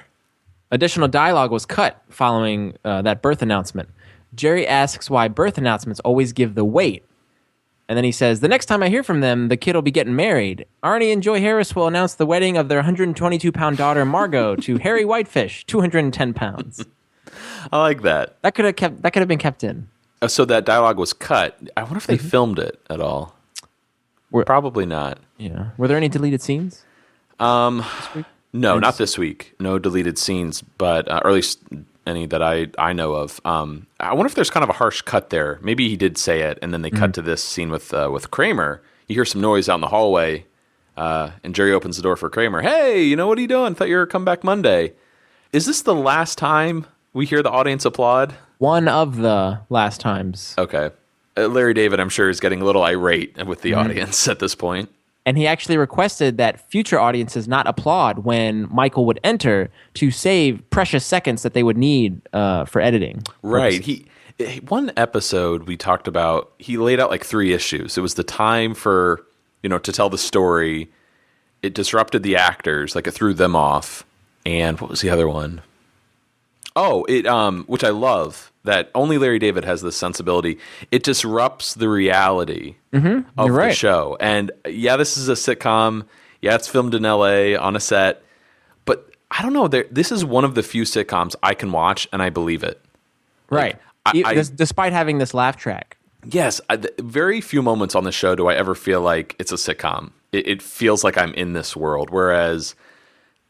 Additional dialogue was cut following that birth announcement. Jerry asks why birth announcements always give the weight. And then he says, the next time I hear from them, the kid will be getting married. Arnie and Joy Harris will announce the wedding of their 122-pound daughter, Margot, to Harry Whitefish, 210 pounds. I like that. That could have been kept in. So that dialogue was cut. I wonder if they filmed it at all. Probably not. Yeah. Were there any deleted scenes? No, not this week. No deleted scenes, but or at least any that I know of. I wonder if there's kind of a harsh cut there. Maybe he did say it, and then they cut to this scene with Kramer. You hear some noise out in the hallway, and Jerry opens the door for Kramer. Hey, what are you doing? Thought you were coming back Monday. Is this the last time we hear the audience applaud? One of the last times. Okay. Larry David, I'm sure, is getting a little irate with the audience at this point. And he actually requested that future audiences not applaud when Michael would enter to save precious seconds that they would need for editing. Right. One episode we talked about, he laid out like 3 issues. It was the time for, to tell the story. It disrupted the actors, like it threw them off. And what was the other one? Oh, which I love, that only Larry David has this sensibility. It disrupts the reality of the show. And yeah, this is a sitcom. Yeah, it's filmed in LA on a set. But I don't know. This is one of the few sitcoms I can watch and I believe it. Right. Despite having this laugh track. Yes. Very few moments on the show do I ever feel like it's a sitcom. It feels like I'm in this world. Whereas,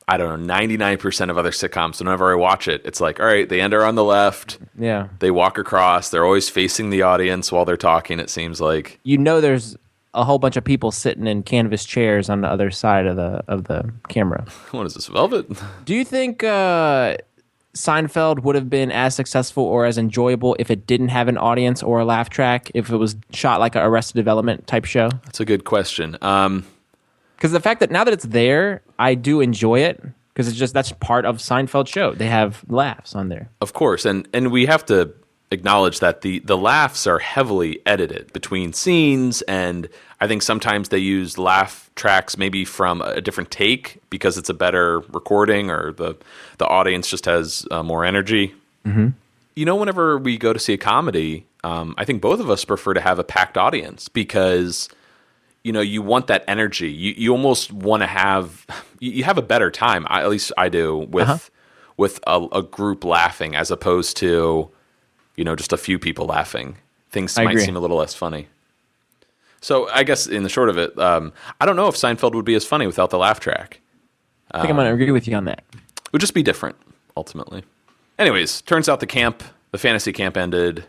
I don't know, 99% of other sitcoms, whenever I watch it, it's like, all right, they enter on the left. Yeah. They walk across. They're always facing the audience while they're talking, it seems like. There's a whole bunch of people sitting in canvas chairs on the other side of the camera. What is this, Velvet? Do you think Seinfeld would have been as successful or as enjoyable if it didn't have an audience or a laugh track, if it was shot like an Arrested Development type show? That's a good question. Because the fact that now that it's there, I do enjoy it because that's part of Seinfeld's show. They have laughs on there. Of course, and we have to acknowledge that the laughs are heavily edited between scenes, and I think sometimes they use laugh tracks maybe from a different take because it's a better recording or the audience just has more energy. Mm-hmm. Whenever we go to see a comedy, I think both of us prefer to have a packed audience because you want that energy. You almost want to have you have a better time. At least I do with a group laughing as opposed to just a few people laughing. Things might seem a little less funny. So I guess in the short of it, I don't know if Seinfeld would be as funny without the laugh track. I think I'm going to agree with you on that. It would just be different, ultimately. Anyways, turns out the fantasy camp ended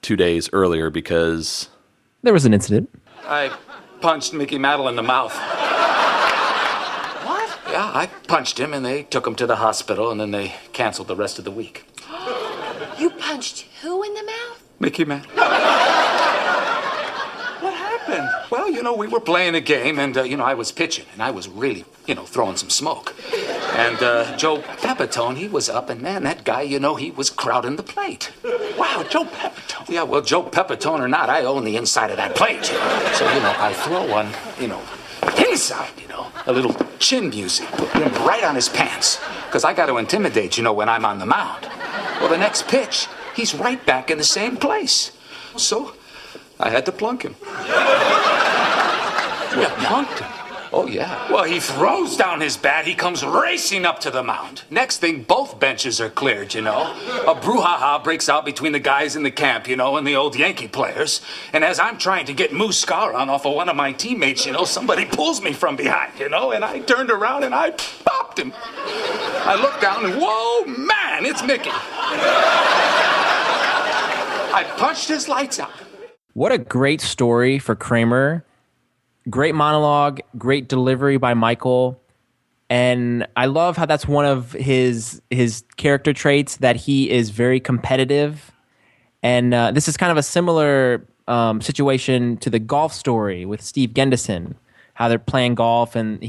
2 days earlier because there was an incident. I punched Mickey Mantle in the mouth. What? Yeah, I punched him, and they took him to the hospital, and then they canceled the rest of the week. You punched who in the mouth? Mickey Mantle. What happened? Well, we were playing a game, and, I was pitching, and I was really, throwing some smoke. And Joe Pepitone, he was up, and man, that guy, he was crowding the plate. Wow, Joe Pepitone. Yeah, well, Joe Pepitone or not, I own the inside of that plate. So, I throw one, inside, a little chin music, put him right on his pants. Because I got to intimidate, when I'm on the mound. Well, the next pitch, he's right back in the same place. So, I had to plunk him. You plunked him. Oh, yeah. Well, he throws down his bat. He comes racing up to the mound. Next thing, both benches are cleared, A brouhaha breaks out between the guys in the camp, and the old Yankee players. And as I'm trying to get Moose Scaron off of one of my teammates, somebody pulls me from behind, and I turned around and I popped him. I looked down and, whoa, man, it's Mickey. I punched his lights out. What a great story for Kramer. Great monologue, great delivery by Michael. And I love how that's one of his character traits, that he is very competitive. And this is kind of a similar situation to the golf story with Steve Gendison, how they're playing golf and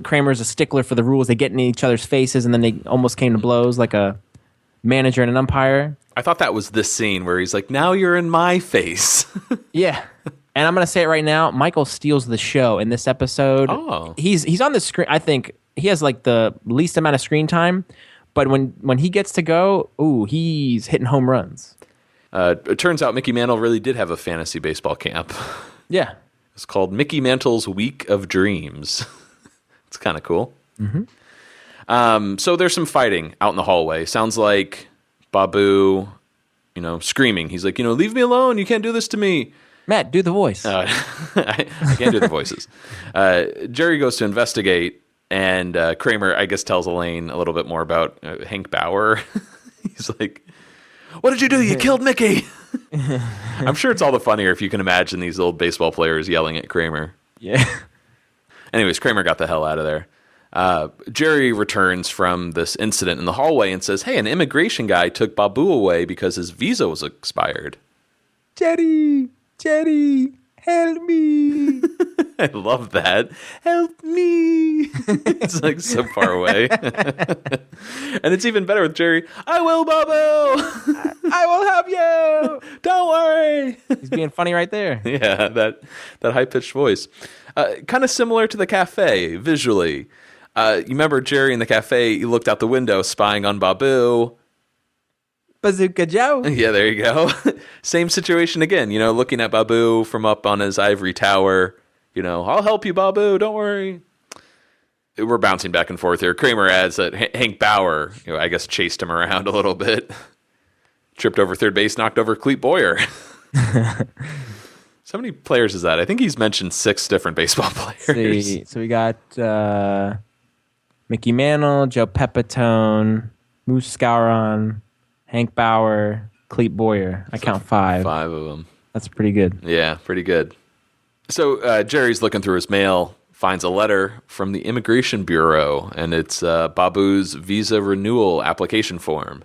Kramer's a stickler for the rules. They get in each other's faces and then they almost came to blows like a manager and an umpire. I thought that was this scene where he's like, now you're in my face. Yeah. And I'm going to say it right now, Michael steals the show in this episode. Oh. He's on the screen. I think he has like the least amount of screen time, but when he gets to go, he's hitting home runs. It turns out Mickey Mantle really did have a fantasy baseball camp. Yeah. It's called Mickey Mantle's Week of Dreams. It's kind of cool. Mm-hmm. So there's some fighting out in the hallway. Sounds like Babu, screaming. He's like, leave me alone. You can't do this to me. Matt, do the voice. I can't do the voices. Jerry goes to investigate, and Kramer, I guess, tells Elaine a little bit more about Hank Bauer. He's like, what did you do? You killed Mickey. I'm sure it's all the funnier if you can imagine these old baseball players yelling at Kramer. Yeah. Anyways, Kramer got the hell out of there. Jerry returns from this incident in the hallway and says, hey, an immigration guy took Babu away because his visa was expired. Jerry, help me. I love that. Help me. It's like so far away. And it's even better with Jerry. I will, Babu. I will help you. Don't worry. He's being funny right there. Yeah, that high-pitched voice. Kind of similar to the cafe visually. You remember Jerry in the cafe, he looked out the window spying on Babu. Bazooka Joe. Yeah, there you go. Same situation again, looking at Babu from up on his ivory tower. I'll help you, Babu, don't worry. We're bouncing back and forth here. Kramer adds that Hank Bauer, I guess, chased him around a little bit. Tripped over third base, knocked over Clete Boyer. So many players is that? I think he's mentioned 6 different baseball players. So we got Mickey Mantle, Joe Pepitone, Moose Scaron, Hank Bauer, Clete Boyer. I count 5. 5 of them. That's pretty good. Yeah, pretty good. So Jerry's looking through his mail, finds a letter from the Immigration Bureau, and it's Babu's visa renewal application form.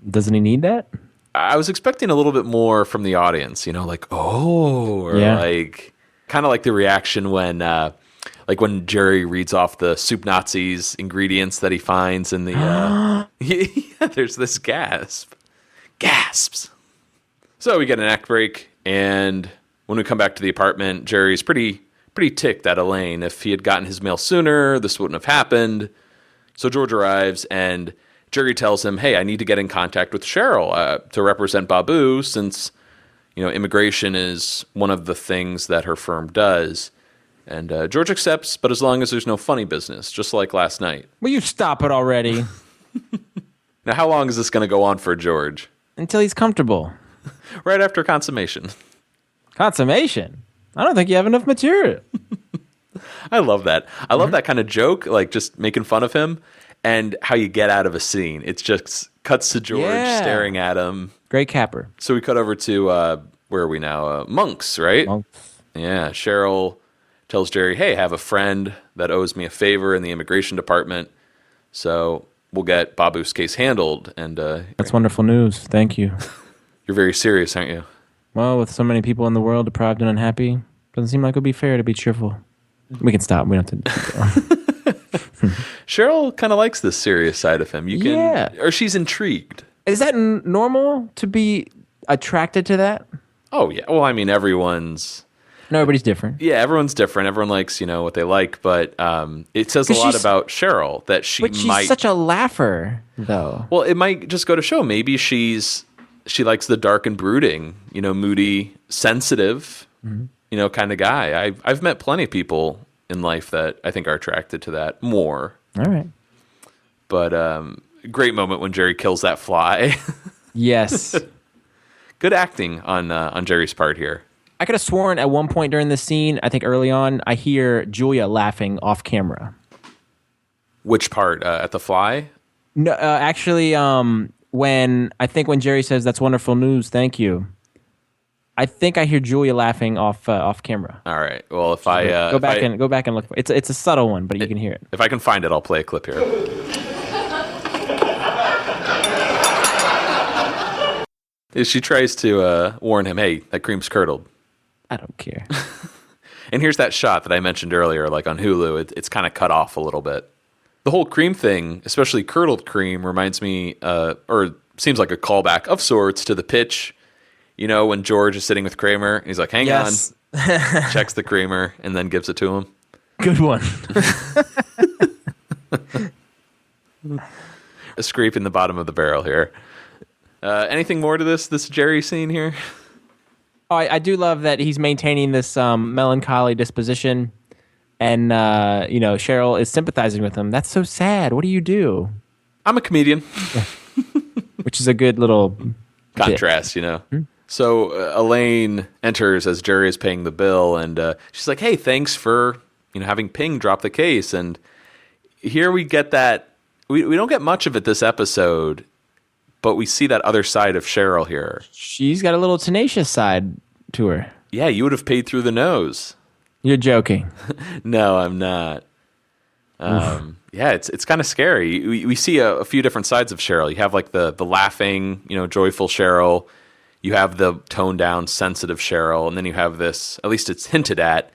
Doesn't he need that? I was expecting a little bit more from the audience, like, or like kind of like the reaction when Jerry reads off the Soup Nazis ingredients that he finds in the there's this gasps. So we get an act break, and when we come back to the apartment, Jerry's pretty ticked at Elaine. If he had gotten his mail sooner, this wouldn't have happened. So George arrives, and Jerry tells him, hey, I need to get in contact with Cheryl to represent Babu, since immigration is one of the things that her firm does. And George accepts, but as long as there's no funny business, just like last night. Will you stop it already? Now, how long is this going to go on for George? Until he's comfortable. Right after consummation. Consummation? I don't think you have enough material. I love that. I love that kind of joke, like just making fun of him, and how you get out of a scene. It's just cuts to George staring at him. Great capper. So we cut over to, where are we now? Monks, right? Monks. Yeah, Cheryl tells Jerry, hey, I have a friend that owes me a favor in the immigration department, so we'll get Babu's case handled. And that's wonderful news. Thank you. You're very serious, aren't you? Well, with so many people in the world deprived and unhappy, doesn't seem like it would be fair to be cheerful. We can stop. We don't have to. Cheryl kind of likes this serious side of him. You can, or she's intrigued. Is that normal to be attracted to that? Oh yeah. Well, I mean, everybody's different. Yeah, everyone's different. Everyone likes, what they like, but it says a lot about Cheryl that But she's such a laugher, though. Well, it might just go to show maybe she likes the dark and brooding, moody, sensitive, kind of guy. I've met plenty of people in life that I think are attracted to that more. All right. But great moment when Jerry kills that fly. Yes. Good acting on Jerry's part here. I could have sworn at one point during the scene, I think early on, I hear Julia laughing off camera. Which part? At the fly? No, actually, when Jerry says, "That's wonderful news, thank you," I think I hear Julia laughing off camera. All right. Well, if I go back and look for it. It's a subtle one, but you can hear it. If I can find it, I'll play a clip here. She tries to warn him, "Hey, that cream's curdled." I don't care. And here's that shot that I mentioned earlier, like on Hulu. It's kind of cut off a little bit. The whole cream thing, especially curdled cream, reminds me, or seems like a callback of sorts to the pitch. When George is sitting with Kramer, and he's like, hang on, checks the creamer, and then gives it to him. Good one. Scraping the bottom of the barrel here. Anything more to this Jerry scene here? Oh, I do love that he's maintaining this melancholy disposition, and Cheryl is sympathizing with him. That's so sad. What do you do? I'm a comedian. Which is a good little contrast, So Elaine enters as Jerry is paying the bill, and she's like, "Hey, thanks for having Ping drop the case." And here we get that we don't get much of it this episode, but we see that other side of Cheryl here. She's got a little tenacious side to her. Yeah, you would have paid through the nose. You're joking. No, I'm not. Yeah, it's kind of scary. We see a few different sides of Cheryl. You have like the laughing, joyful Cheryl. You have the toned down, sensitive Cheryl, and then you have this. At least it's hinted at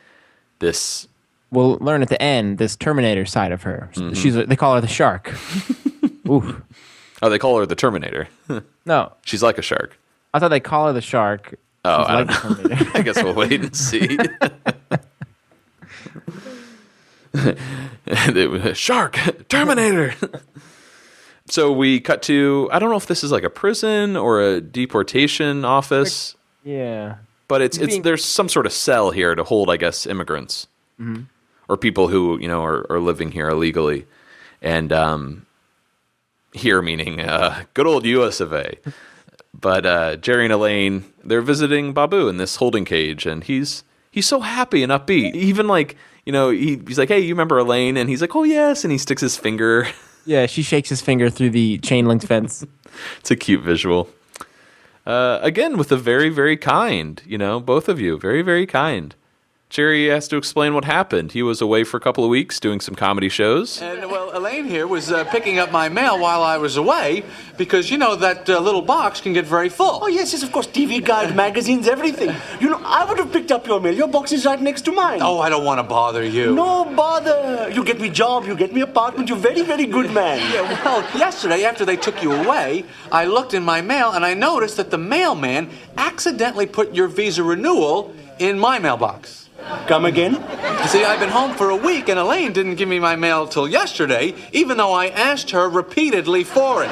this. We'll learn at the end this Terminator side of her. Mm-hmm. They call her the Shark. Ooh. Oh, they call her the Terminator. No, she's like a shark. I thought they call her the Shark. Oh, I don't know. I guess we'll wait and see. Shark, Terminator. So we cut to, I don't know if this is like a prison or a deportation office. Yeah. But there's some sort of cell here to hold, I guess, immigrants. Mm-hmm. Or people who, are living here illegally. And here meaning good old US of A. But Jerry and Elaine, they're visiting Babu in this holding cage, and he's so happy and upbeat. Even like, he's like, "Hey, you remember Elaine?" And he's like, "Oh, yes." And he sticks his finger. Yeah, she shakes his finger through the chain-linked fence. It's a cute visual. Again, with a very, very kind, both of you, very, very kind. Jerry has to explain what happened. He was away for a couple of weeks doing some comedy shows. And, well, Elaine here was picking up my mail while I was away because, that little box can get very full. Oh, yes, of course. TV guide, magazines, everything. I would have picked up your mail. Your box is right next to mine. Oh, I don't want to bother you. No bother. You get me job, you get me apartment. You're very, very good man. Yeah, well, yesterday, after they took you away, I looked in my mail and I noticed that the mailman accidentally put your visa renewal in my mailbox. Come again? You see, I've been home for a week, and Elaine didn't give me my mail till yesterday, even though I asked her repeatedly for it.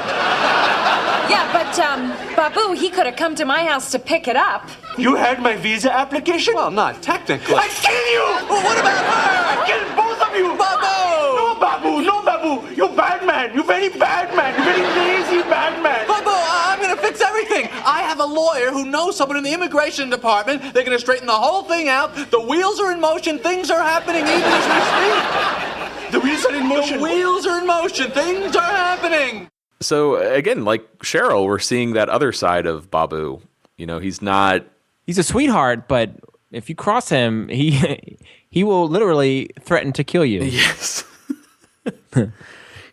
Yeah, but, Babu, he could have come to my house to pick it up. You had my visa application? Well, not technically. I kill you! Well, what about her? I kill both of you! Babu! No, Babu, no, Babu. You're bad man. You're very bad man. You're very lazy bad man. Babu, I'm going to fix everything. I have a lawyer who knows someone in the immigration department. They're going to straighten the whole thing out. The wheels are in motion. Things are happening even as we speak. The wheels are in motion. The wheels are in motion. Things are happening. So again, like Cheryl, we're seeing that other side of Babu. You know, he's a sweetheart, but if you cross him, he will literally threaten to kill you. Yes.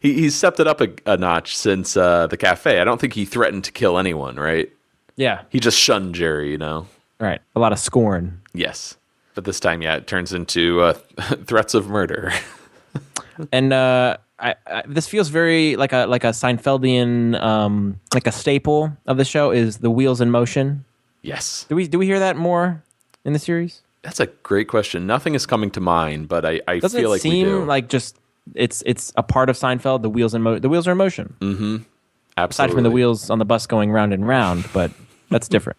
He's stepped it up a notch since the cafe. I don't think he threatened to kill anyone, right? Yeah. He just shunned Jerry, you know? Right. A lot of scorn. Yes. But this time, yeah, it turns into threats of murder. And this feels very like a Seinfeldian, like a staple of the show is the wheels in motion. Yes. Do we hear that more in the series? That's a great question. Nothing is coming to mind, but I Doesn't feel it like we do. seem like just it's a part of Seinfeld? The wheels are in motion. Mm-hmm. Absolutely. Aside from the wheels on the bus going round and round, but that's different.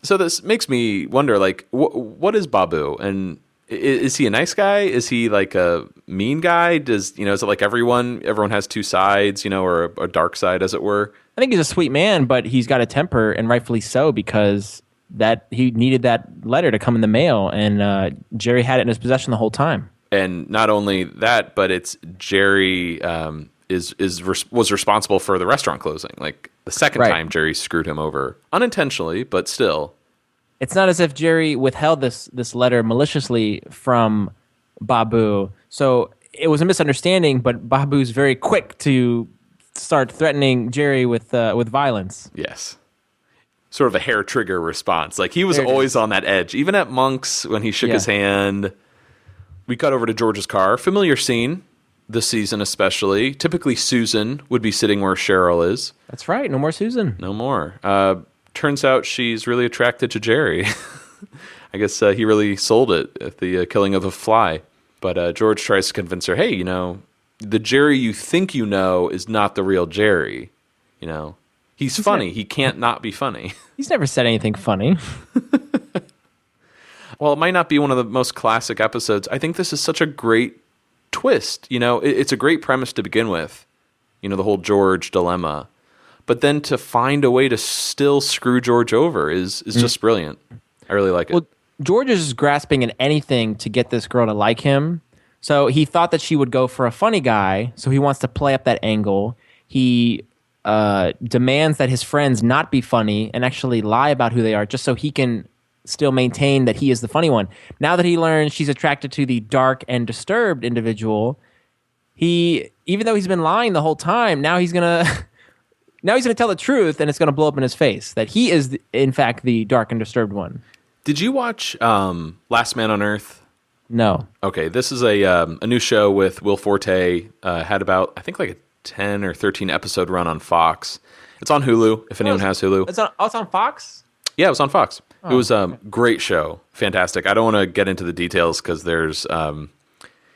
So this makes me wonder, like, what is Babu? And is he a nice guy? Is he like a mean guy? Is it like everyone has two sides, or a dark side, as it were? I think he's a sweet man, but he's got a temper, and rightfully so, because that he needed that letter to come in the mail, and Jerry had it in his possession the whole time. And not only that, but it's Jerry was responsible for the restaurant closing. Like the second time Jerry screwed him over, unintentionally, but still. It's not as if Jerry withheld this letter maliciously from Babu. So it was a misunderstanding, but Babu's very quick to start threatening Jerry with violence. Yes. Sort of a hair trigger response. Like he was always on that edge. Even at Monk's when he shook his hand. We cut over to George's car. Familiar scene this season especially. Typically Susan would be sitting where Cheryl is. That's right. No more Susan. No more. Turns out she's really attracted to Jerry. I guess he really sold it at the killing of the fly. But George tries to convince her, hey, the Jerry you think you know is not the real Jerry. He's funny. He can't not be funny. He's never said anything funny. Well, it might not be one of the most classic episodes. I think this is such a great twist. It's a great premise to begin with. The whole George dilemma. But then to find a way to still screw George over is just brilliant. I really like it. Well, George is grasping at anything to get this girl to like him. So he thought that she would go for a funny guy, so he wants to play up that angle. He demands that his friends not be funny and actually lie about who they are just so he can still maintain that he is the funny one. Now that he learns she's attracted to the dark and disturbed individual, even though he's been lying the whole time, now he's going to tell the truth, and it's going to blow up in his face that he is, in fact, the dark and disturbed one. Did you watch Last Man on Earth? No. Okay, this is a new show with Will Forte. Had about, I think, like a 10 or 13 episode run on Fox. It's on Hulu, if anyone has Hulu. It's on Fox? Yeah, it was on Fox. It was a great show. Fantastic. I don't want to get into the details because there's...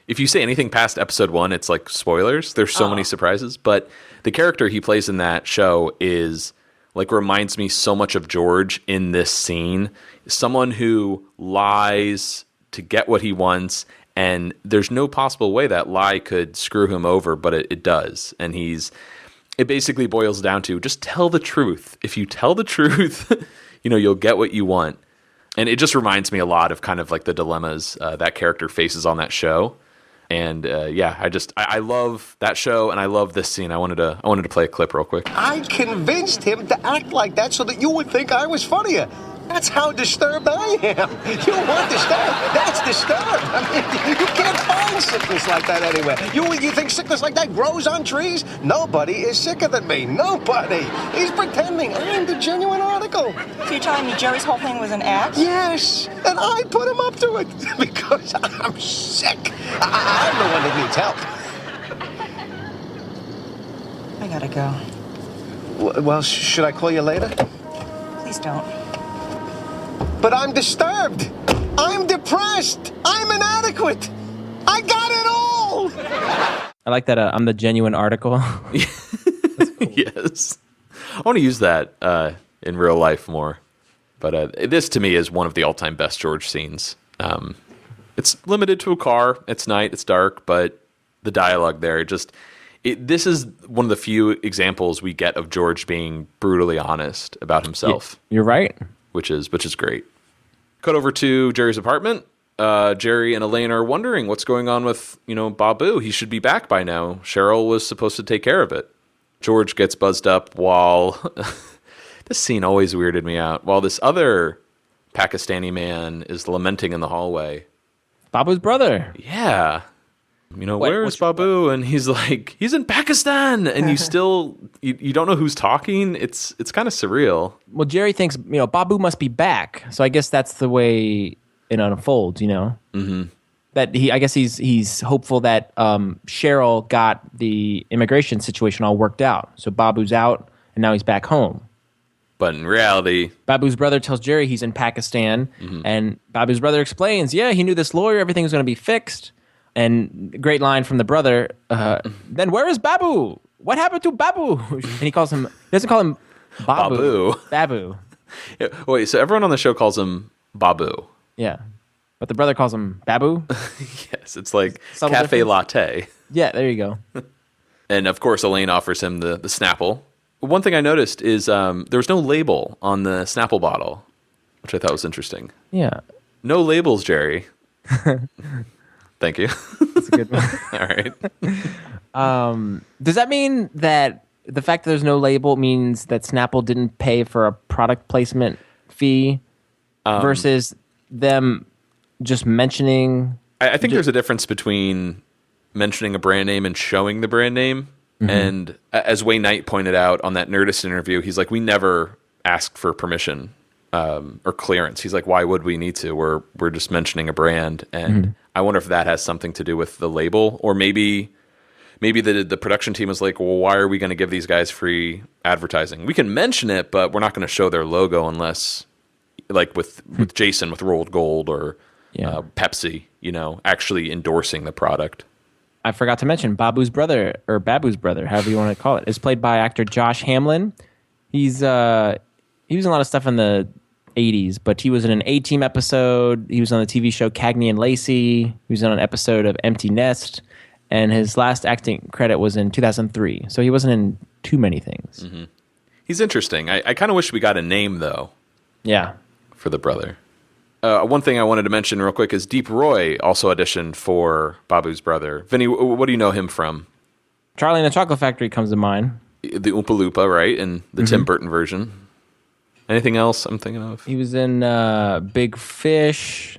if you say anything past episode 1, it's like spoilers. There's so many surprises. But the character he plays in that show is like reminds me so much of George in this scene. Someone who lies to get what he wants, and there's no possible way that lie could screw him over, but it does. And it basically boils down to just tell the truth. If you tell the truth, you'll get what you want. And it just reminds me a lot of kind of like the dilemmas that character faces on that show. And I love that show, and I love this scene. I wanted to play a clip real quick. I convinced him to act like that so that you would think I was funnier. That's how disturbed I am. You want disturbed? That's disturbed. I mean, you can't find sickness like that anywhere. You think sickness like that grows on trees? Nobody is sicker than me. Nobody. He's pretending I'm the genuine article. So you're telling me Jerry's whole thing was an act? Yes, and I put him up to it because I'm sick. I'm the one that needs help. I gotta go. Well, should I call you later? Please don't. But I'm disturbed. I'm depressed. I'm inadequate. I got it all. I like that I'm the genuine article. Yes. I want to use that in real life more. But this, to me, is one of the all-time best George scenes. It's limited to a car. It's night. It's dark. But the dialogue there, this is one of the few examples we get of George being brutally honest about himself. You're right. Which is great. Cut over to Jerry's apartment. Jerry and Elaine are wondering what's going on with, Babu. He should be back by now. Cheryl was supposed to take care of it. George gets buzzed up while... This scene always weirded me out. While this other Pakistani man is lamenting in the hallway. Babu's brother. Yeah. Where's Babu? And he's like, he's in Pakistan. And you still, you don't know who's talking. It's kind of surreal. Well, Jerry thinks, Babu must be back. So I guess that's the way it unfolds, Mm-hmm. That I guess he's hopeful that Cheryl got the immigration situation all worked out. So Babu's out and now he's back home. But in reality, Babu's brother tells Jerry he's in Pakistan, and Babu's brother explains, he knew this lawyer, everything's going to be fixed. And great line from the brother, then where is Babu? What happened to Babu? And he doesn't call him Babu. Babu. Yeah, wait, so everyone on the show calls him Babu. Yeah. But the brother calls him Babu? Yes, it's like Subtle cafe difference. latte. Yeah, there you go. And of course, Elaine offers him the Snapple. One thing I noticed is there was no label on the Snapple bottle, which I thought was interesting. Yeah. No labels, Jerry. Thank you. That's a good one. All right. Does that mean that the fact that there's no label means that Snapple didn't pay for a product placement fee versus them just mentioning? I think there's a difference between mentioning a brand name and showing the brand name. Mm-hmm. And as Wayne Knight pointed out on that Nerdist interview, he's like, we never asked for permission or clearance. He's like, why would we need to? We're just mentioning a brand. And I wonder if that has something to do with the label, or maybe the production team was like, well, why are we going to give these guys free advertising? We can mention it, but we're not going to show their logo unless, like with Jason with Rolled Gold or Pepsi, actually endorsing the product. I forgot to mention Babu's brother, however you want to call it, is played by actor Josh Hamlin. He was in a lot of stuff in the 80s, but he was in an A-Team episode. He was on the TV show Cagney and Lacey. He was on an episode of Empty Nest, and his last acting credit was in 2003. So he wasn't in too many things. Mm-hmm. He's interesting. I kind of wish we got a name, though. Yeah. For the brother. One thing I wanted to mention real quick is Deep Roy also auditioned for Babu's brother. Vinny, what do you know him from? Charlie and the Chocolate Factory comes to mind. The Oompa Loompa, right? And the Tim Burton version. Anything else I'm thinking of? He was in Big Fish.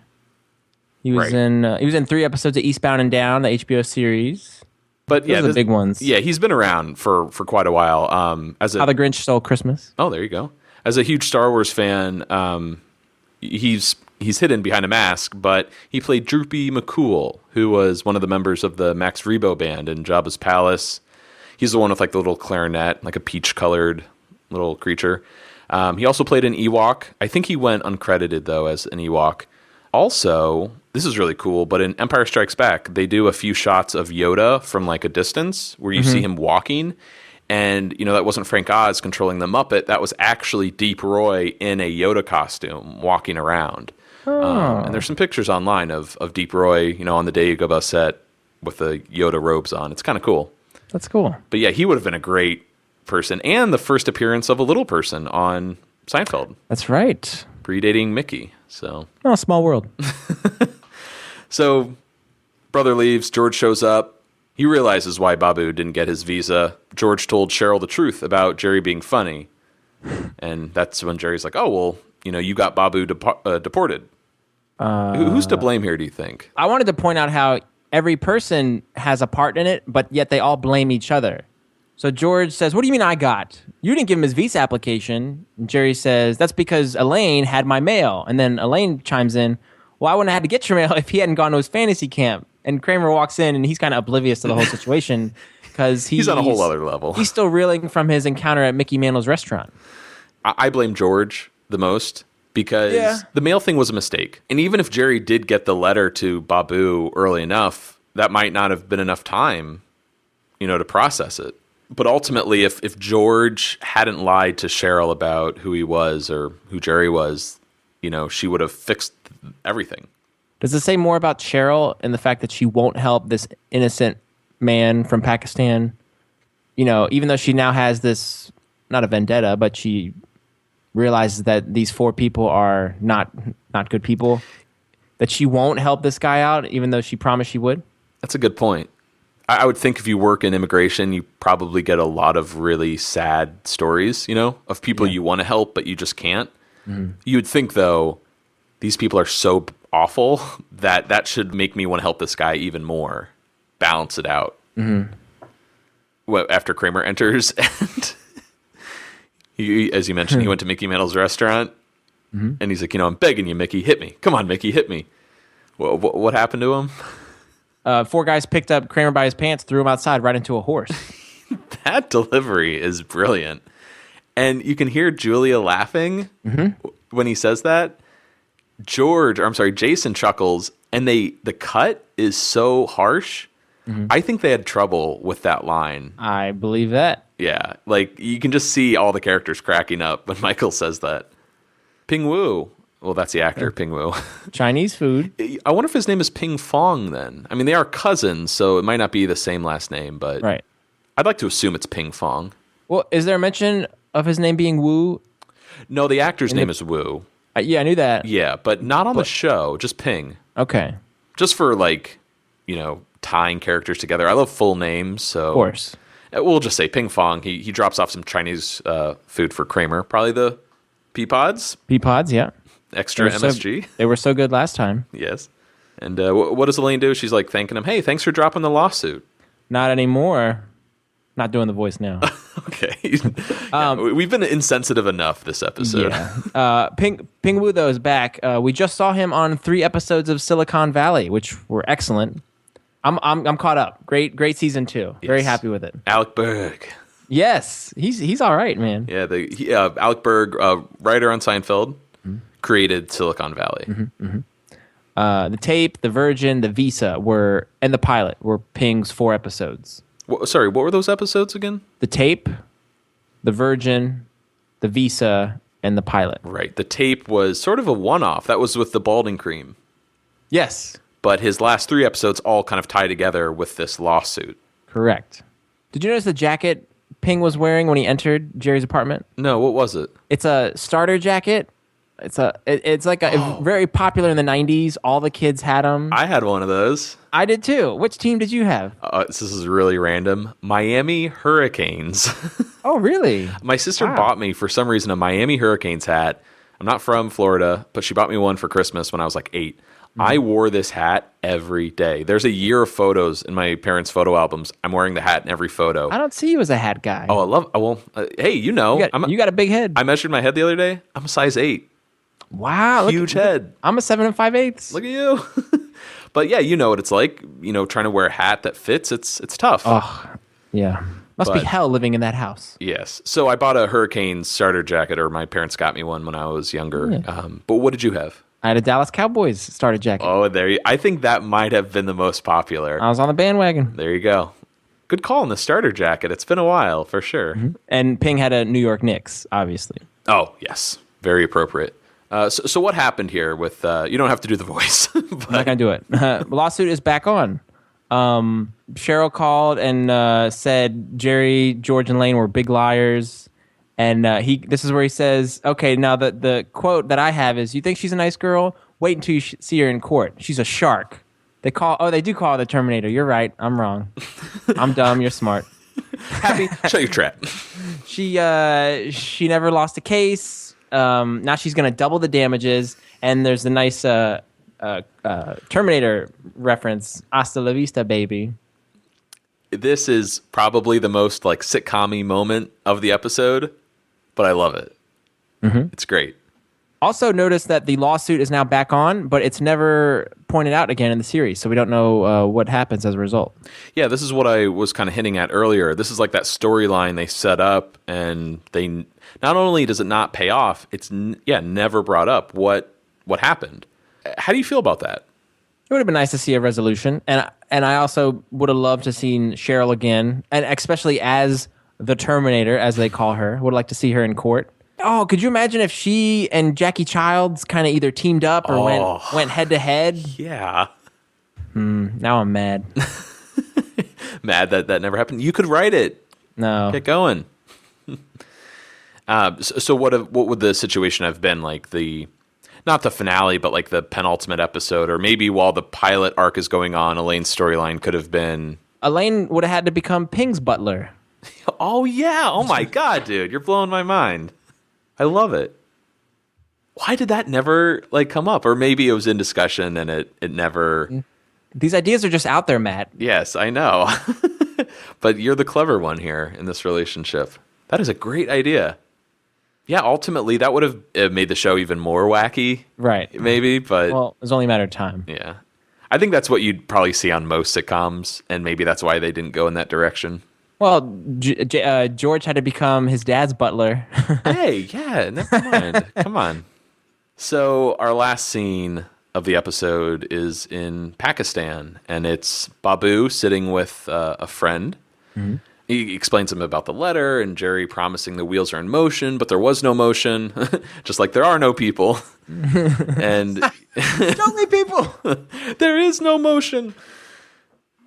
He was in 3 episodes of Eastbound and Down, the HBO series. But Those are the big ones. Yeah, he's been around for quite a while. How the Grinch Stole Christmas. Oh, there you go. As a huge Star Wars fan, he's hidden behind a mask, but he played Droopy McCool, who was one of the members of the Max Rebo band in Jabba's Palace. He's the one with like the little clarinet, like a peach-colored little creature. He also played an Ewok. I think he went uncredited, though, as an Ewok. Also, this is really cool, but in Empire Strikes Back, they do a few shots of Yoda from like a distance where you see him walking. And, that wasn't Frank Oz controlling the Muppet. That was actually Deep Roy in a Yoda costume walking around. And there's some pictures online of Deep Roy, on the Dagobah set with the Yoda robes on. It's kind of cool. That's cool. But yeah, he would have been a great person, and the first appearance of a little person on Seinfeld. That's right. Predating Mickey. So. Oh, small world. So, brother leaves. George shows up. He realizes why Babu didn't get his visa. George told Cheryl the truth about Jerry being funny. And that's when Jerry's like, oh, well, you got Babu deported. Who's to blame here, do you think? I wanted to point out how every person has a part in it, but yet they all blame each other. So George says, what do you mean I got? You didn't give him his visa application. And Jerry says, that's because Elaine had my mail. And then Elaine chimes in, well, I wouldn't have had to get your mail if he hadn't gone to his fantasy camp. And Kramer walks in, and he's kind of oblivious to the whole situation because he's on a whole other level. He's still reeling from his encounter at Mickey Mantle's restaurant. I blame George the most because the mail thing was a mistake. And even if Jerry did get the letter to Babu early enough, that might not have been enough time, to process it. But ultimately, if George hadn't lied to Cheryl about who he was or who Jerry was, she would have fixed everything. Does it say more about Cheryl and the fact that she won't help this innocent man from Pakistan? Even though she now has this, not a vendetta, but she realizes that these 4 people are not good people, that she won't help this guy out, even though she promised she would? That's a good point. I would think if you work in immigration, you probably get a lot of really sad stories, of people you want to help, but you just can't. Mm-hmm. You would think, though, these people are so awful that should make me want to help this guy even more, balance it out. Mm-hmm. Well, after Kramer enters, and he, as you mentioned, he went to Mickey Mantle's restaurant, and he's like, I'm begging you, Mickey, hit me. Come on, Mickey, hit me. What happened to him? 4 guys picked up Kramer by his pants, threw him outside right into a horse. That delivery is brilliant. And you can hear Julia laughing when he says that. Jason chuckles, and the cut is so harsh. I think they had trouble with that line. I believe that. Yeah, you can just see all the characters cracking up when Michael says that. Ping Wu. Well, that's the actor, Ping Wu. Chinese food. I wonder if his name is Ping Fong then. I mean, they are cousins, so it might not be the same last name, but right. I'd like to assume it's Ping Fong. Well, is there a mention of his name being Wu? No, the actor's name is Wu. Yeah, I knew that. Yeah, but not on the show, just Ping. Okay. Just for, tying characters together. I love full names, so... Of course. We'll just say Ping Fong. He drops off some Chinese food for Kramer. Probably the pea pods. Pea pods, yeah. Extra MSG. They were so good last time. Yes. And what does Elaine do? She's thanking him. Hey, thanks for dropping the lawsuit. Not anymore. Not doing the voice now. Okay. We've been insensitive enough this episode. Yeah. Ping Wu, though, is back. We just saw him on 3 episodes of Silicon Valley, which were excellent. I'm caught up. Great season 2. Yes. Very happy with it. Alec Berg. Yes. He's all right, man. Yeah, Alec Berg, writer on Seinfeld. Created Silicon Valley. The tape, the Virgin, the Visa and the pilot were Ping's 4 episodes. What were those episodes again? The tape, the Virgin, the Visa, and the pilot. Right. The tape was sort of a one-off. That was with the balding cream. Yes. But his last 3 episodes all kind of tie together with this lawsuit. Correct. Did you notice the jacket Ping was wearing when he entered Jerry's apartment? No, what was it? It's a starter jacket. It's very popular in the 90s. All the kids had them. I had one of those. I did too. Which team did you have? This is really random. Miami Hurricanes. Oh, really? My sister bought me, for some reason, a Miami Hurricanes hat. I'm not from Florida, but she bought me one for Christmas when I was 8. I wore this hat every day. There's a year of photos in my parents' photo albums. I'm wearing the hat in every photo. I don't see you as a hat guy. Oh, I love... Well, hey, you got a big head. I measured my head the other day. I'm a size 8. Wow. Huge head. I'm a 7 5/8. Look at you. But yeah, you know what it's like. Trying to wear a hat that fits, it's tough. Oh, yeah. Must be hell living in that house. Yes. So I bought a Hurricane starter jacket, or my parents got me one when I was younger. Yeah. But what did you have? I had a Dallas Cowboys starter jacket. Oh, I think that might have been the most popular. I was on the bandwagon. There you go. Good call on the starter jacket. It's been a while, for sure. Mm-hmm. And Ping had a New York Knicks, obviously. Oh, yes. Very appropriate. So what happened here with... you don't have to do the voice. But... I'm not going to do it. Lawsuit is back on. Cheryl called and said Jerry, George, and Lane were big liars. And this is where he says, okay, now the quote that I have is, you think she's a nice girl? Wait until you see her in court. She's a shark. They do call her the Terminator. You're right. I'm wrong. I'm dumb. You're smart. Happy. Shut your trap. She never lost a case. Now she's going to double the damages. And there's a nice Terminator reference. Hasta la vista, baby. This is probably the most sitcom-y moment of the episode, but I love it. Mm-hmm. It's great. Also notice that the lawsuit is now back on, but it's never pointed out again in the series, so we don't know what happens as a result. Yeah, this is what I was kind of hinting at earlier. This is like that storyline they set up, and they not only does it not pay off, it's never brought up what happened. How do you feel about that? It would have been nice to see a resolution, and I also would have loved to seen Cheryl again, and especially as the Terminator, as they call her. Would like to see her in court. Oh, could you imagine if she and Jackie Childs kind of either teamed up or went head to head? Yeah. Now I'm mad. Mad that never happened. You could write it. No. Get going. So what would the situation have been like? Not the finale, but like the penultimate episode, or maybe while the pilot arc is going on, Elaine's storyline could have been. Elaine would have had to become Ping's butler. Oh yeah! Oh my god, dude, you're blowing my mind. I love it. Why did that never like come up? Or maybe it was in discussion and it never. These ideas are just out there, Matt. Yes, I know. But you're the clever one here in this relationship. That is a great idea. Yeah, ultimately that would have made the show even more wacky. Right. Maybe, but well, it was only a matter of time. Yeah. I think that's what you'd probably see on most sitcoms, and maybe that's why they didn't go in that direction. Well, George had to become his dad's butler. Hey, yeah, never mind. Come on. So our last scene of the episode is in Pakistan, and it's Babu sitting with a friend. Mm-hmm. He explains to him about the letter, and Jerry promising the wheels are in motion, but there was no motion, just like there are no people. And only people. There is no motion.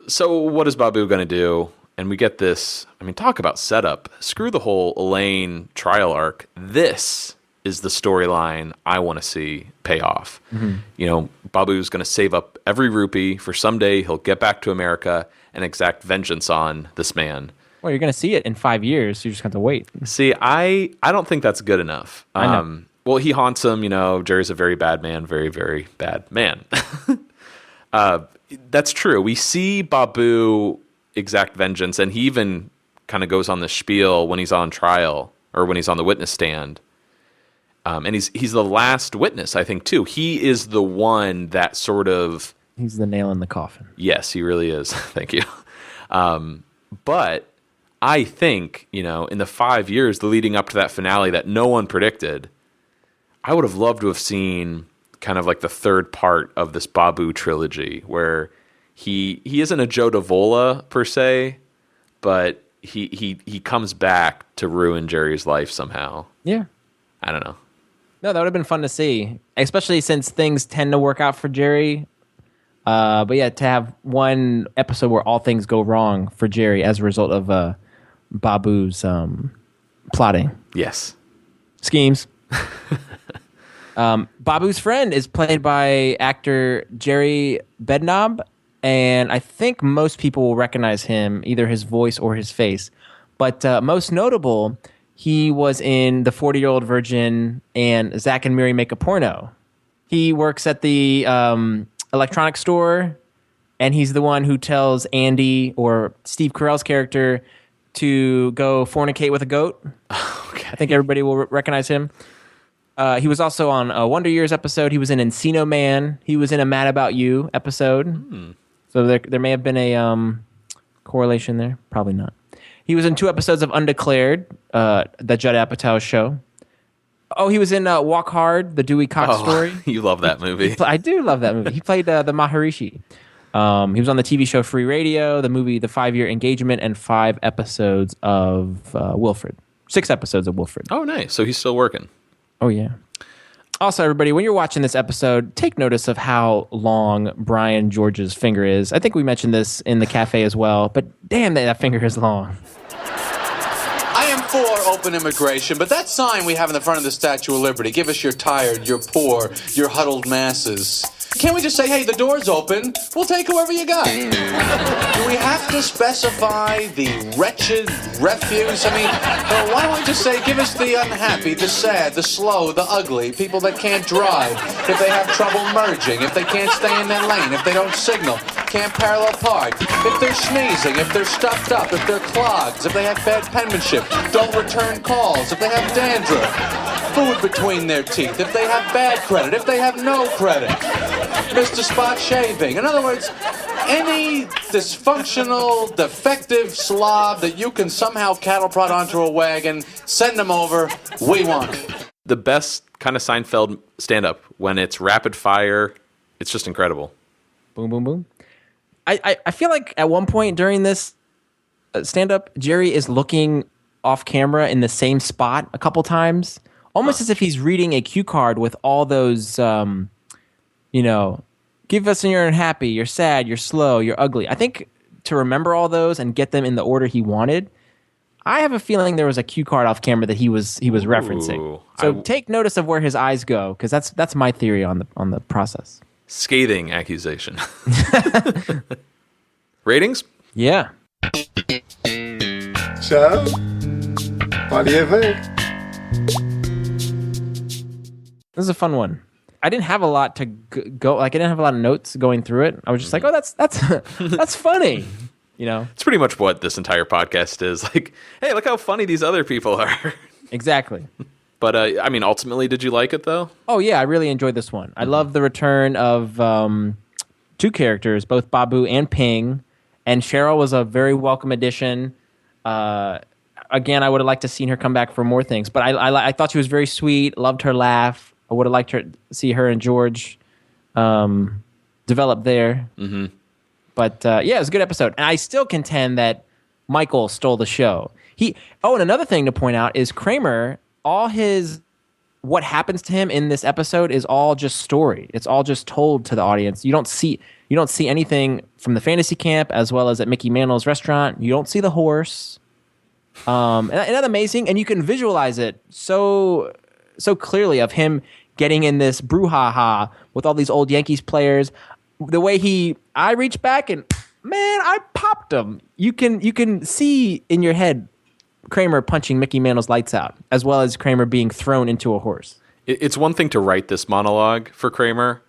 So what is Babu going to do? And we get this, I mean, talk about setup. Screw the whole Elaine trial arc. This is the storyline I want to see pay off. Mm-hmm. You know, Babu's going to save up every rupee for someday he'll get back to America and exact vengeance on this man. Well, you're going to see it in 5 years. So you just have to wait. See, I don't think that's good enough. I know. Well, he haunts him. You know, Jerry's a very bad man, very, very bad man. That's true. We see Babu exact vengeance, and he even kind of goes on the spiel when he's on trial or when he's on the witness stand. And he's the last witness, I think, too. He is the one that sort of... He's the nail in the coffin. Yes, he really is. Thank you. But I think, you know, in the 5 years leading up to that finale that no one predicted, I would have loved to have seen kind of like the third part of this Babu trilogy where he isn't a Joe Davola per se, but he comes back to ruin Jerry's life somehow. Yeah. I don't know. No, that would have been fun to see, especially since things tend to work out for Jerry. But yeah, to have one episode where all things go wrong for Jerry as a result of Babu's plotting. Yes. Schemes. Babu's friend is played by actor Jerry Bednob, and I think most people will recognize him, either his voice or his face. But most notable, he was in The 40-Year-Old Virgin and Zack and Miri Make a Porno. He works at the electronics store, and he's the one who tells Andy, or Steve Carell's character, to go fornicate with a goat. Okay. I think everybody will recognize him. He was also on a Wonder Years episode. He was in Encino Man. He was in a Mad About You episode. So there may have been a correlation there. Probably not. He was in 2 episodes of Undeclared, the Judd Apatow show. Oh, he was in Walk Hard, the Dewey Cox story. You love that movie. I do love that movie. He played the Maharishi. He was on the TV show Free Radio, the movie The 5-Year Engagement, and 5 episodes of Wilfred. 6 episodes of Wilfred. Oh, nice. So he's still working. Oh, yeah. Also, everybody, when you're watching this episode, take notice of how long Brian George's finger is. I think we mentioned this in the cafe as well, but damn, that finger is long. I am for open immigration, but that sign we have in the front of the Statue of Liberty, give us your tired, your poor, your huddled masses. Can't we just say, hey, the door's open, we'll take whoever you got? Do we have to specify the wretched refuse? I mean, why don't we just say, give us the unhappy, the sad, the slow, the ugly, people that can't drive, if they have trouble merging, if they can't stay in their lane, if they don't signal, can't parallel park, if they're sneezing, if they're stuffed up, if they're clogs, if they have bad penmanship, don't return calls, if they have dandruff, food between their teeth, if they have bad credit, if they have no credit, Mr. Spot Shaving. In other words, any dysfunctional, defective slob that you can somehow cattle prod onto a wagon, send them over, we want it. The best kind of Seinfeld stand-up, when it's rapid fire, it's just incredible. Boom, boom, boom. I feel like at one point during this stand-up, Jerry is looking off camera in the same spot a couple times, almost as if he's reading a cue card with all those, give us when you're unhappy, you're sad, you're slow, you're ugly. I think to remember all those and get them in the order he wanted, I have a feeling there was a cue card off camera that he was referencing. So take notice of where his eyes go, because that's my theory on the process. Scathing accusation. Ratings? Yeah. So, what do you think? This is a fun one. I didn't have a lot to go. Like I didn't have a lot of notes going through it. I was just like, oh, that's that's funny. It's pretty much what this entire podcast is. Like, hey, look how funny these other people are. Exactly. But ultimately, did you like it though? Oh yeah, I really enjoyed this one. I love the return of two characters, both Babu and Ping, and Cheryl was a very welcome addition. Again, I would have liked to seen her come back for more things, but I thought she was very sweet. Loved her laugh. I would have liked to see her and George develop there. Mm-hmm. But it was a good episode, and I still contend that Michael stole the show. And another thing to point out is Kramer. What happens to him in this episode is all just story. It's all just told to the audience. You don't see anything from the fantasy camp as well as at Mickey Mantle's restaurant. You don't see the horse. And that's amazing, and you can visualize it so clearly of him getting in this brouhaha with all these old Yankees players. The way I reached back and I popped him. You can see in your head Kramer punching Mickey Mantle's lights out, as well as Kramer being thrown into a horse. It's one thing to write this monologue for Kramer,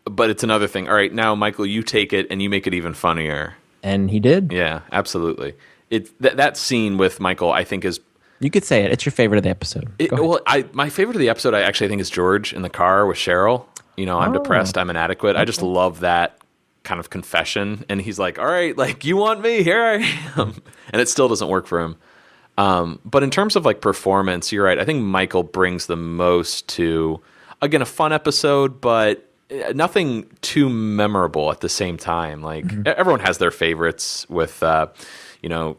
but it's another thing. All right, now, Michael, you take it and you make it even funnier. And he did. Yeah, absolutely. That scene with Michael, I think, is... You could say it. It's your favorite of the episode. My favorite of the episode, I actually think, is George in the car with Cheryl. I'm depressed, I'm inadequate. Okay. I just love that kind of confession. And he's like, all right, like, you want me? Here I am. And it still doesn't work for him. But in terms of like performance, you're right. I think Michael brings the most to, again, a fun episode, but nothing too memorable at the same time. Like everyone has their favorites with,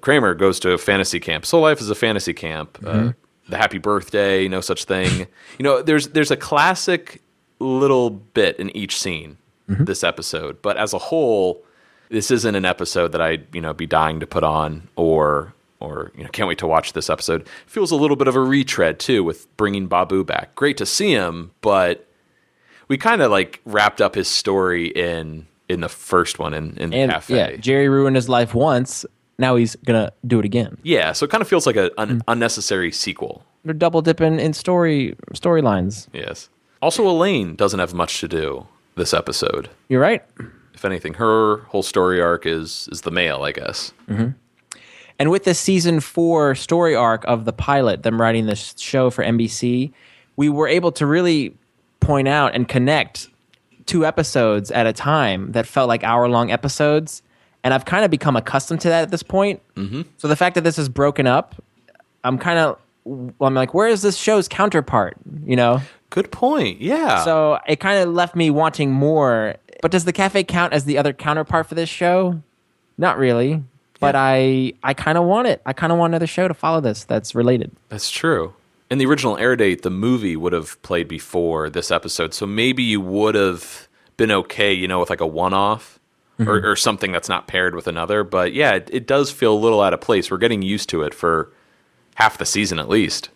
Kramer goes to a fantasy camp. Soul Life is a fantasy camp. The Happy Birthday, no such thing. There's a classic little bit in each scene this episode, but as a whole, this isn't an episode that I'd be dying to put on or can't wait to watch this episode. Feels a little bit of a retread too with bringing Babu back. Great to see him, but we kind of like wrapped up his story in the first one in the cafe. Yeah, Jerry ruined his life once. Now he's gonna do it again. Yeah, so it kind of feels like an unnecessary sequel. They're double dipping in storylines. Yes. Also, Elaine doesn't have much to do this episode. You're right. If anything, her whole story arc is the male, I guess. Mm-hmm. And with the season 4 story arc of the pilot, them writing this show for NBC, we were able to really point out and connect 2 episodes at a time that felt like hour-long episodes. And I've kind of become accustomed to that at this point. Mm-hmm. So the fact that this is broken up, I'm like, where is this show's counterpart? Good point. Yeah. So it kind of left me wanting more. But does the cafe count as the other counterpart for this show? Not really. But I kind of want it. I kind of want another show to follow this that's related. That's true. In the original air date, the movie would have played before this episode. So maybe you would have been okay, with like a one-off or something that's not paired with another. But yeah, it does feel a little out of place. We're getting used to it for half the season at least.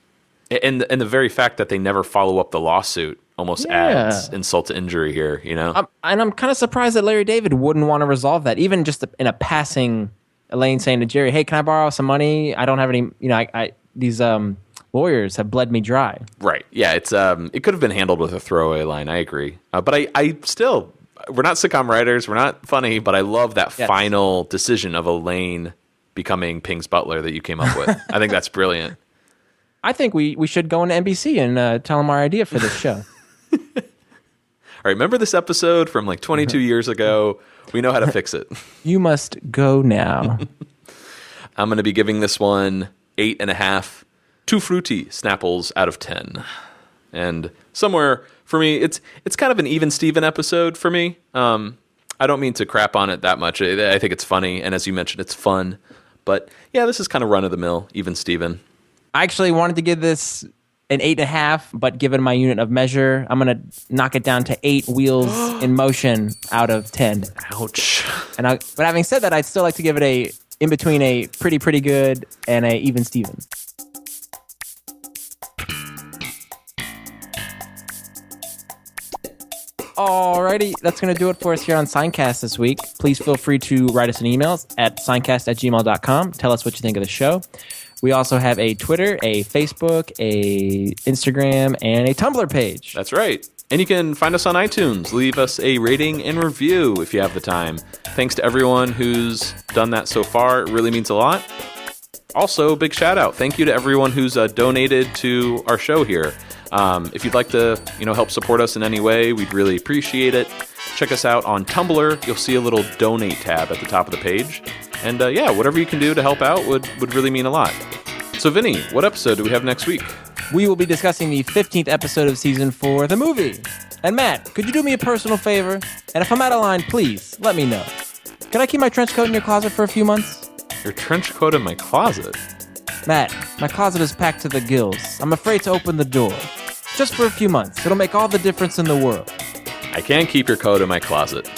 And the very fact that they never follow up the lawsuit almost adds insult to injury here, And I'm kind of surprised that Larry David wouldn't want to resolve that, even just in a passing... Elaine saying to Jerry, "Hey, can I borrow some money? I don't have any. These lawyers have bled me dry." Right. Yeah. It's it could have been handled with a throwaway line. I agree. But I still, we're not sitcom writers. We're not funny. But I love that final decision of Elaine becoming Ping's butler that you came up with. I think that's brilliant. I think we should go into NBC and tell them our idea for this show. All right. Remember this episode from like 22 years ago? We know how to fix it. You must go now. I'm going to be giving this one 8.5 2 fruity Snapples out of 10. And somewhere for me, it's kind of an even Steven episode for me. I don't mean to crap on it that much. I think it's funny, and as you mentioned, it's fun. But yeah, this is kind of run of the mill, even Steven. I actually wanted to give this an 8.5, but given my unit of measure, I'm going to knock it down to 8 wheels in motion out of 10. Ouch. But having said that, I'd still like to give it in between a pretty good and a even Steven. Alrighty, that's going to do it for us here on Seincast this week. Please feel free to write us an email at seincast@gmail.com. Tell us what you think of the show. We also have a Twitter, a Facebook, a Instagram, and a Tumblr page. That's right. And you can find us on iTunes. Leave us a rating and review if you have the time. Thanks to everyone who's done that so far. It really means a lot. Also, big shout out. Thank you to everyone who's donated to our show here. If you'd like to, help support us in any way, we'd really appreciate it. Check us out on Tumblr. You'll see a little donate tab at the top of the page. And whatever you can do to help out would really mean a lot. So, Vinny, what episode do we have next week? We will be discussing the 15th episode of Season 4, the movie. And Matt, could you do me a personal favor? And if I'm out of line, please, let me know. Can I keep my trench coat in your closet for a few months? Your trench coat in my closet? Matt, my closet is packed to the gills. I'm afraid to open the door. Just for a few months. It'll make all the difference in the world. I can't keep your coat in my closet.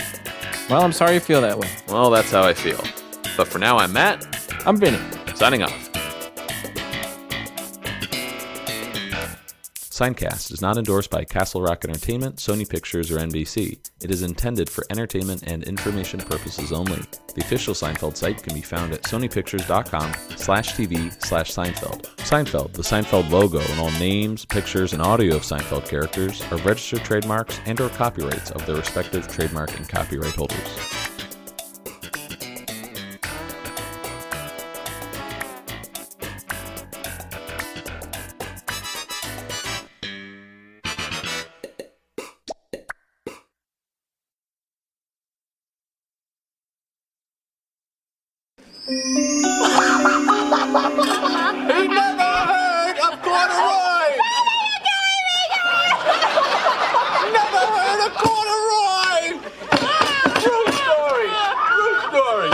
Well, I'm sorry you feel that way. Well, that's how I feel. But for now, I'm Matt. I'm Vinny. Signing off. Seinecast is not endorsed by Castle Rock Entertainment, Sony Pictures, or NBC. It is intended for entertainment and information purposes only. The official Seinfeld site can be found at sonypictures.com/TV/Seinfeld. Seinfeld, the Seinfeld logo, and all names, pictures, and audio of Seinfeld characters are registered trademarks and/or copyrights of their respective trademark and copyright holders. He never heard of corduroy! Never heard of corduroy! True story! True story!